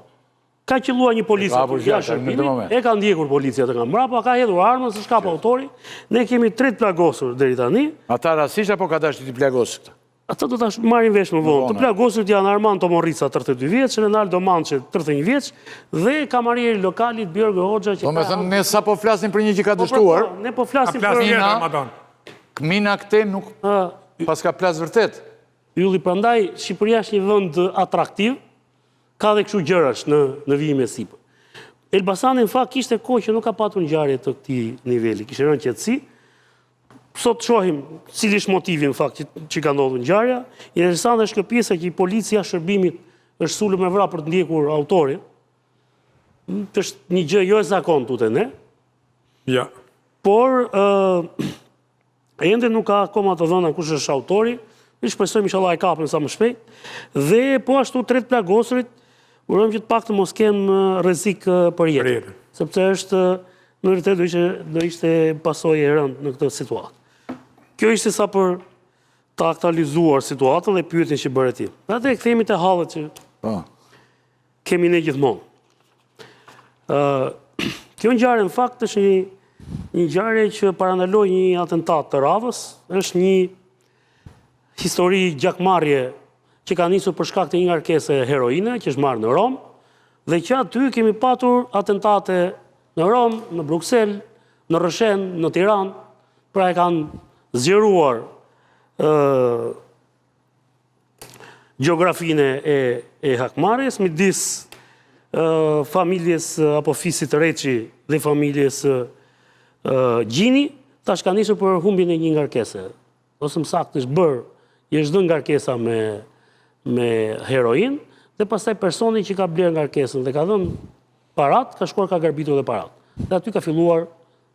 Ka qelluar një policë jashtë shërbimit, e ka ndjekur policia të nga mbrapa, ka hedhur armën, se shkapa autori. Ne kemi 3 të plagosur deri tani. Ata rastisht apo ka dashur të plagosë këta? Ata do ta marrin vesh më vonë. Të plagosur janë Armand Tomorrica, 32 vjeç, Renaldo Mançe, 31 vjeç, dhe kamarieri lokalit Bjorgo Hoxha që do të thënë ne sapo flasim për një që ka dështuar. Ne po flasim për Mina këte nuk pas ka plas vërtet. Ylli, prandaj Shqipëria është një vend atraktiv. Ka dhe kështu gjërash në vijim e sipër. Elbasani në fakt kishte kohë që nuk ka patur ngjarje të këtij niveli, kishte rënë qetësi. Sot shohim cili është motivi në fakt që ka ndodhur ngjarja. Interesante është kjo pjesa që policia shërbimit është sulur me vrap për të ndjekur autorin. Është një gjë jo e zakontur te ne. Ja. Por ende nuk ka akoma të dhëna kush është autori. Ne shpresojmë inshallah e kapën sa më shpejt. Dhe po ashtu 3 plagosurit urojmë që të paktën mos kenë rrezik për jetë. Sepse është në realitet do ishte pasojë e rëndë në këtë situatë. Kjo ishte sa për të aktualizuar situatën dhe pyetjen që bëre ti. Atë e kthehemi te hallet që kemi ne gjithmonë. Kjo ngjarje në fakt është një ngjarje që parandaloi një atentat të radhës, është një histori gjakmarrje që ka nisur për shkak të një ngarkese heroine që është marrë në Rom Dhe që aty kemi patur atentate në Rom, në Bruxelles, në Rëshen, në Tiranë, pra e kanë zgjeruar gjeografinë e hakmarrjes midis familjes apo fisit Reçi dhe familjes Gjini, tash ka nisur për humbjen e një ngarkese. Ose më saktë është dhënë ngarkesa me heroin, dhe pastaj personi që ka blerë ngarkesën dhe ka dhënë parat, ka shkuar ka garbitur dhe parat. Dhe aty ka filluar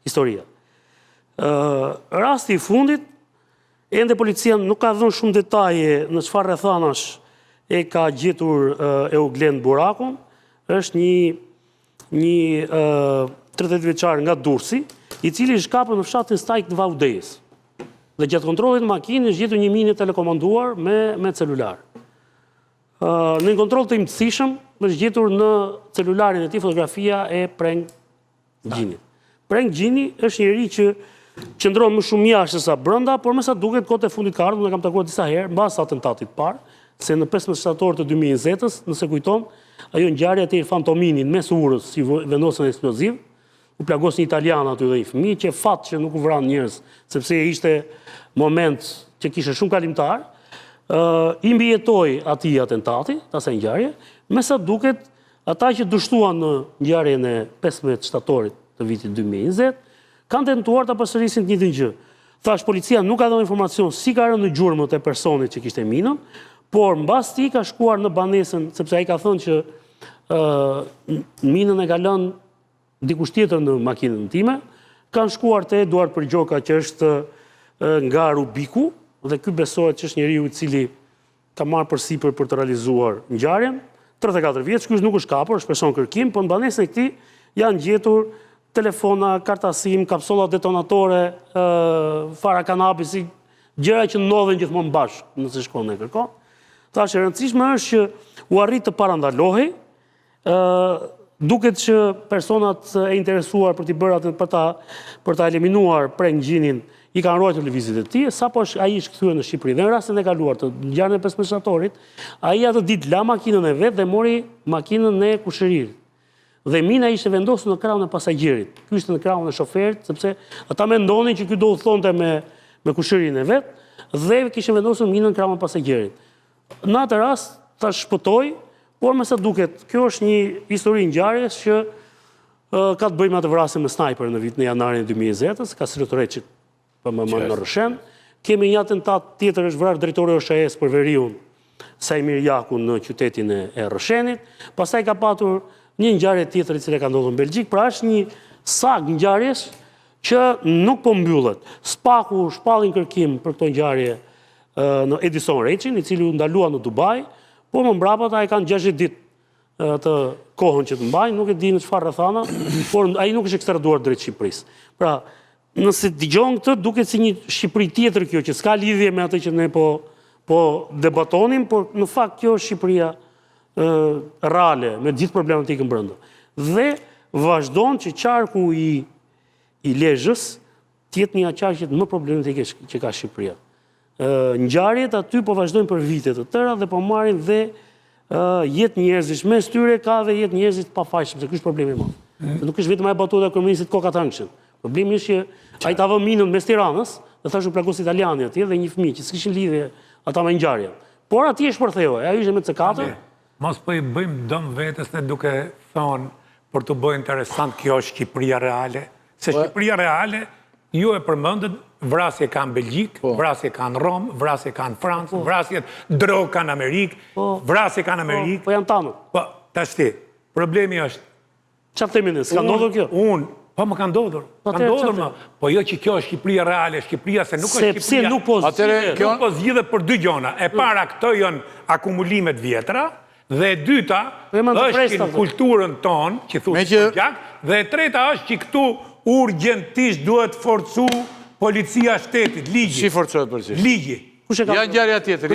historia. Rasti i fundit, ende policia nuk ka dhënë shumë detaje në çfarë rrethanash e ka gjetur Euglen Burakun, është një 30 vjeçar nga Durrësi, i cili është kapur në fshatin Stajk të Vaudejës. Dhe gjatë kontrollit të makinës është gjetur një minë telekomanduar me celular. Në një kontroll të imtësishëm është gjetur në celularin e tij fotografia e Preng Gjinit. Preng Gjini është njëri që qëndron më shumë jashtë se sa brenda, por me sa duket kohët e fundit ka ardhur, ne kam takuar disa herë mbas atentatit parë, se në 15 shtator të 2020-s, nëse kujton, ajo ngjarje te Fantominin mes urës si vendosën eksploziv, u plagos një italian aty dhe një fëmijë që fat që nuk u vran njerëz, sepse ishte moment që kishte shumë kalimtar, i mbijetoi atij atentati, asaj ngjarje, me sa duket ata që dështuan në ngjarjen e 15 shtatorit të vitit 2020 kanë tentuar ta përsërisin të njëjtën gjë. Thash policia nuk ka dhënë informacion si ka rënë në gjurmët e personit që kishte minën, por mbas ti ka shkuar në banesën, sepse ai ka thënë që minën e ka lënë dikush tjetër në makinën time, kanë shkuar te Eduard Përgjoka që është nga Rubiku, dhe ky besohet që është njeriu i cili ka marrë përsipër për të realizuar ngjarjen. 34 vjeç, ky nuk është kapur, është person kërkim, por në banesën e këtij janë gjetur telefona, karta SIM, kapsolla detonatore, fara kanabisi, gjëra që ndodhen gjithmonë bashkë nëse shkon e kërkon. Tash e rëndësishme është që u arrit të parandalohej, duket që personat e interesuar për t'i bërë për ta eliminuar Preng Gjinin i kanë ruajtur lëvizjet e tij, sapo ai është kthyer në Shqipëri. Dhe në rastin e kaluar të ngjarjes e 15 shtatorit, ai atë ditë la makinën e vet dhe mori makinën e kushëririt. Dhe mina ishte vendosur në krahun e pasagjerit. Ky ishte në krahun e shoferit, sepse ata mendonin që ky do udhëtonte me kushërinë e vet dhe kishin vendosur minën në krahun e pasagjerit. Në atë rast ta shpëtoi, por me sa duket, kjo është një histori ngjarjes që ka të bëjë me atë vrasje me snajper në vitin e janarin 2020-s, ka Reçi në Rëshen. Kemi një atentat tjetër, është vrarë drejtori i OSHE-s për veriun Sajmir Jakun në qytetin e Rëshenit. Pastaj ka patur një ngjarje tjetër e cila ka ndodhur në Belgjik, pra është një sag ngjarjes që nuk po mbyllet. Spaku shpallin kërkim për këtë ngjarje në Edison Reçin, i cili u ndalua në Dubai, por më mbrapa ai kanë 60 ditë të kohën që të mbajnë, nuk e di në çfarë rrethana, por ai nuk është ekstraduar drejt Shqipërisë. Pra, nëse dëgjon këtë, duket si një Shqipëri tjetër kjo, që s'ka lidhje me atë që ne po debatonim, por në fakt kjo është Shqipëria reale, me gjithë problematikën brenda. Dhe vazhdon që qarku i Lezhës të jetë një qarqe më problematike që ka Shqipëria. Ngjarjet aty po vazhdojnë për vite të tëra dhe po marrin dhe jetë njerëzish mes tyre ka dhe jetë njerëzish të pafajshëm, se ky është problemi më. Nuk është vetëm ajo batuta e kryeministit Kokatangshën. Problemi është që ai ta vë minën mes Tiranës, dhe thashë u plagos italiani atje dhe një fëmijë që s'kishin lidhje ata me ngjarjen. Por atje shpërtheu, ajo ishte me C4. Mos po i bëjmë dëm vetes ne duke thonë për të bërë interesant kjo është Shqipëria reale, se Shqipëria reale ju e përmendët vrasje ka në Belgjik, vrasje ka në Rom, vrasje ka në Francë, vrasje drogë ka në Amerikë, vrasje ka në Amerikë. Po janë tanë. Po, tashti, problemi është çfarë themi ne, s'ka ndodhur kjo? Po më ka ndodhur. Ka ndodhur më. Po jo që kjo është Shqipëria reale, Shqipëria se nuk është Shqipëria. Sepse nuk po zgjidhet për dy gjona. E para këto janë akumulimet vjetra, dhe e dyta është kulturën tonë, që thuhet gjak, dhe e treta është që këtu urgjentisht duhet forcu policia shtetit, ligji. Si forcohet policia? Ligji. Janë ngjarja tjetër.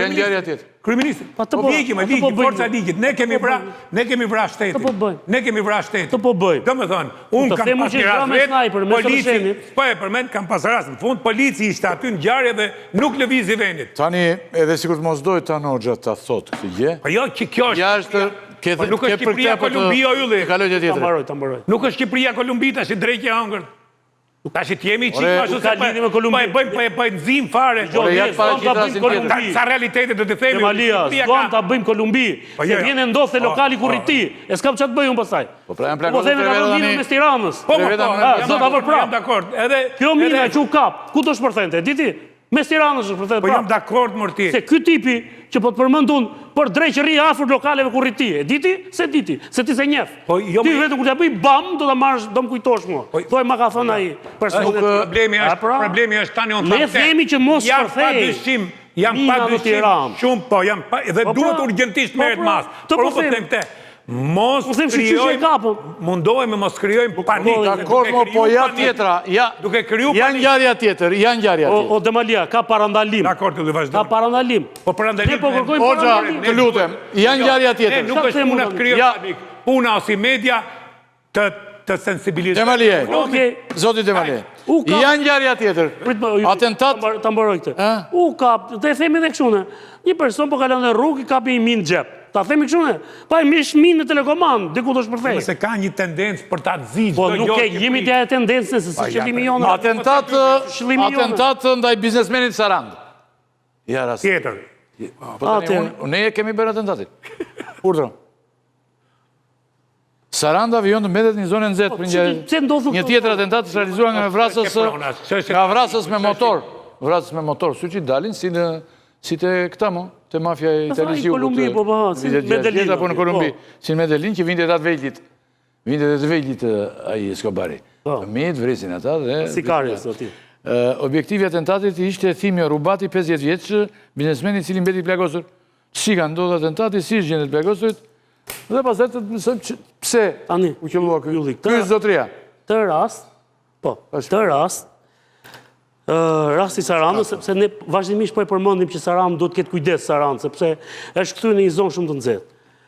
Kryeministri, ligji, forca ligjit. Ne kemi vra shtetin. Ne kemi vra shtetin. Të po bëjmë. Domethënë, unë kam pas rast vetë, polici, po e përmend, kam pas rast në fund, polici ishte aty në ngjarje dhe nuk lëvizi vendit. Tani, edhe sikur të mos dojë Tan Hoxha ta thotë këtë gjë. Po jo që kjo është Nuk është Shqipëria Kolumbi o ylli. Ta mbaroj. Nuk është Shqipëria Kolumbi, tash i drejkja hëngër. Tash të jemi qikë ma ka lidhje me Kolumbi. Bëjmë nxim fare. Sa realitetet do të themi. Malia, s'duam ta bëjmë Kolumbi. Se vjen e ndodh te lokali kurriti. E s'kam ç'a të bëj unë pastaj. Po pra janë Po themi plagosur me mes Tiranës. Jam dakord. Kjo mina që u kap, ku do shpërthente? Di ti? Mes Tiranës është përthet Po jam dakord mërti. Se ky tipi që po të përmendun për dreqëri afër lokaleve kurriti. E diti? Se diti. Se ti se njeh. Ti vetëm kur t'ja bëj bam, do më kujtosh mua. Thoj ma ka thënë ai. Problemi është tani unë ne themi që mos shpërthej. Jam pa dyshim shumë, po jam pa dhe duhet urgjentisht merret mas. Por po them këtë. Mos krijojmë, mundohemi mos krijojmë panikë. Dakor, po ja tjetra, duke kriju janë ngjarja tjetër, janë ngjarja tjetër. O Demalia, ka parandalim. Dakor, ti vazhdo. Ka parandalim. Po parandalim. Ne po kërkojmë parandalim. Të lutem, janë ngjarja tjetër. Nuk është puna të krijojmë panikë. Puna ose media të sensibilizojmë. Demalie. Zoti Demalie. Janë ngjarja tjetër. Atentat ta mbaroj këtë. U kap, të themi edhe kështu ne. Një person po kalon në rrugë, kapi një minë në xhep. Ta themi kështu ne. Pa e mish minë në telekomand, diku do shpërthej. Nëse ka një tendencë për ta zgjidhur. Po nuk e jemi te tendencën se si qëllimi jonë. Atentat ndaj biznesmenit Sarand. Ja rast. Tjetër. Ne kemi bërë atentatin. Urdhëro. Saranda avion të mbetet një zonë nxehtë për një tjetër atentat është realizuar nga vrasës me motor. Vrasës me motor, siç i dalin si te këta mo, te mafia italisë. Kolumbi, po Medellin apo në Kolumbi, si në Medellin që vinte atë Vejlit. Vinte atë Vejlit ai Escobari. Fëmijët vrisin ata dhe sikarës aty. Objektivi i atentatit ishte Thimio Rubati, 50 vjeç, biznesmeni i cili mbeti plagosur. Si ka ndodhur atentati, si është gjendet plagosurit? Dhe pastaj të mësojmë pse u qellua ky ylli. Ky zotria. Të rast, rasti Sarandës, sepse ne vazhdimisht po e përmendim që Sarandë duhet të ketë kujdes Sarandë, sepse është kthyer në një zonë shumë të nxehtë.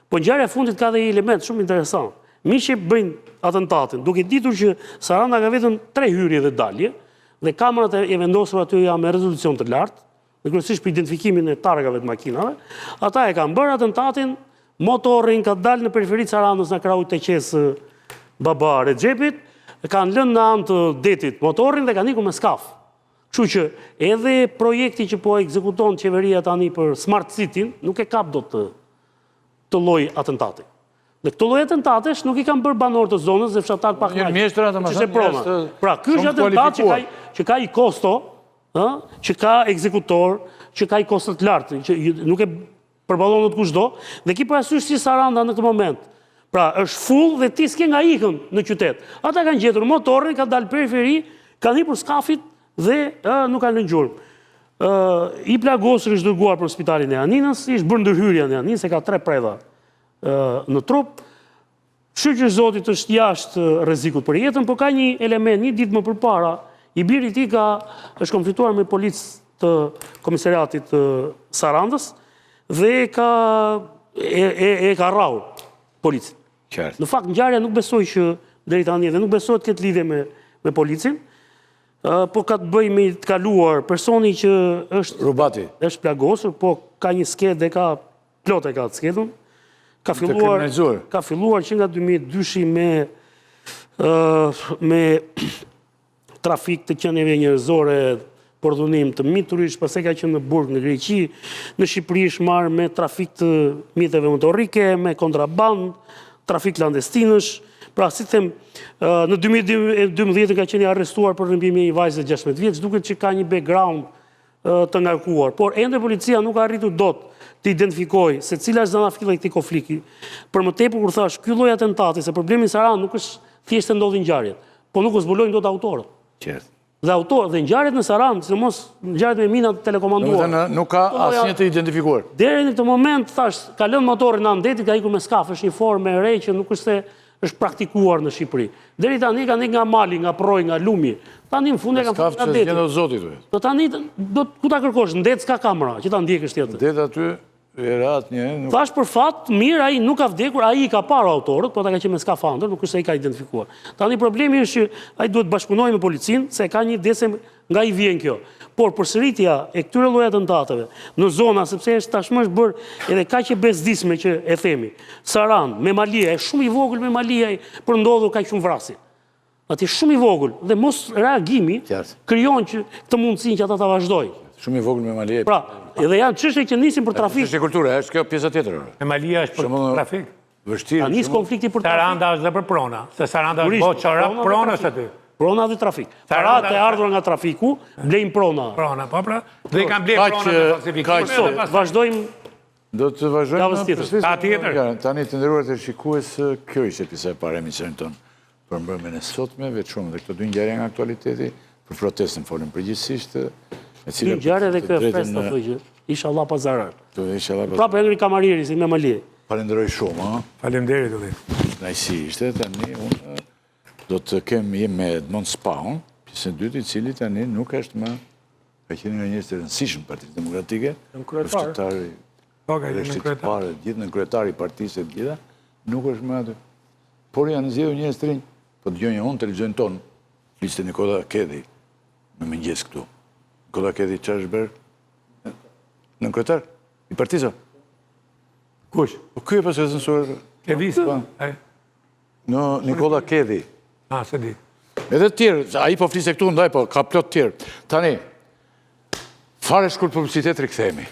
Po ngjarja e fundit ka edhe një element shumë interesant. Miqë bëjnë atentatin, duke ditur që Saranda ka vetëm 3 hyrje dhe dalje, dhe kamerat e vendosur aty janë me rezolucion të lartë, dhe kryesisht për identifikimin e targave të makinave, ata e kanë bërë atentatin. Motorin ka dalë në periferi të Sarandës në krahun të qesë baba Recepit, kanë lënë në anë të detit motorin dhe kanë ikur me skaf. Kështu që edhe projekti që po ekzekuton qeveria tani për Smart City nuk e kap dot të lloj atentati. Dhe këto lloj atentatesh nuk i kanë bërë banorë të zonës dhe fshatarët pak më. Pra, ky është atentat që ka i kosto, që ka ekzekutor, që ka i kosto të lartë, që nuk e përballonët kushdo, dhe ki parasysh si Saranda në këtë moment. Pra, është full dhe ti s'ke nga ikën në qytet. Ata kanë gjetur motorin, ka dalë periferi, kanë hipur skafit dhe nuk kanë lënë gjurmë. I plagosur është dërguar për spitalin e Aninës, ishtë bërë ndërhyrja në Aninës, se ka 3 preva në trup. Shoqëri i Zotit është jashtë rrezikut për jetën, por ka një element, një ditë më përpara, i biri i tij është konfliktuar me policë të komisariatit të Sarandës, dhe e ka rrahur policin. Në fakt, ngjarja nuk besoj që deri tani dhe nuk besoj të ketë lidhje me policin, po ka të bëjë me të kaluar personi që është plagosur, po ka një sketë dhe ka plot e ka të sketën. Ka filluar që nga 2002 me trafik të qenieve njerëzore, për dhunim të miturish, përse ka qenë në Burg, në Greqi, në Shqipëri është marrë me trafik të mjeteve motorike, me kontraband, trafik clandestinësh. Pra, si them, në 2012 ka qenë arrestuar për rrëmbimi i vajzës 16 vjeç, duket që ka një background të ngarkuar. Por ende policia nuk ka arritur dot të identifikojë se cila është zanafilla e këtij konflikti. Për më tepër kur thash, ky lloj atentati, se problemi i Sarandës nuk është thjesht të ndodhin ngjarjet, po nuk u zbulojnë dot autorët. Qartë. Dhe ngjarjet në Sarandë, sidomos ngjarjet me mina të telekomanduara. Nuk ka asnjë të identifikuar. Deri në këtë moment thash, ka lënë motorin në andetit, ka ikur me skaf, është një formë e re që nuk është se është praktikuar në Shqipëri. Deri tani kanë ikur nga mali, nga proj, nga lumi. Tani në fund e kanë futur në det. Skaf që Zotit. Do tani ku ta kërkosh, ndet s'ka kamera, që ta ndjekësh tjetër. Det aty Thash për fat, mirë, ai nuk ka vdekur, ai I ka parë autorët, po ta ka qenë me skafandër, nuk është se ai ka identifikuar. Tani problemi është që ai duhet bashkëpunojë me policinë, se ka një desem nga I vjen kjo. Por përsëritja e këtyre lloj atentateve në zona, sepse është tashmë është bërë edhe kaq e bezdisme që e themi. Saran, me Malia, është shumë I vogël me Malia për ndodhur kaq shumë vrasje. Atë shumë I vogël dhe mos reagimi krijon që këtë mundësinë që ata ta vazhdojnë. Shumë I vogël me Malia. Pra, edhe janë çështje që nisin për trafik. Çështje kulture, është kjo pjesa tjetër. Me Malia është për trafik. Vështirë. Nis konflikti për trafik. Saranda është dhe për prona, se Saranda është bo çorap, prona është aty. Prona dhe trafik. Parat e ardhur nga trafiku, blejnë prona. Prona, po pra. Dhe I kanë blejnë prona me falsifikim. Vazhdojmë. Do të vazhdojmë Javës tjetër. Ta tjetër. Tani të nderuar të shikues, kjo ishte pjesa e parë e emisionit tonë për mbrëmjen e sotme, vetë shumë dhe këto dy ngjarje nga aktualiteti, për protestën folëm përgjithsisht, e cila ngjarje dhe kjo fresë të thotë që inshallah pa zarar. Inshallah pa. Prapë ngri kamariri si me Mali. Falenderoj shumë, ha. Faleminderit Ulli. Kënaqësi ishte tani unë do të jem me Edmond Spaun, pjesën e dytë I cili tani nuk është më ka qenë nga njerëz të rëndësishëm Partisë Demokratike, kryetari. Po, ka qenë kryetari. Gjithë në kryetari I partisë e gjitha, nuk është më aty. Por janë zgjedhur njerëz të rinj. Po dëgjojnë unë televizionin ton, fliste Nikola Kedi në mëngjes këtu. Nikola Kedi çfarë është bërë? Në kryetar I partisë. Kush? Po ky e pas censuar. Kedis. No, Nikola Kedi. Se di. Edhe të tjerë, ai po fliste këtu ndaj, po ka plot të tjerë. Tani, fare shkurt publicitet rikthehemi.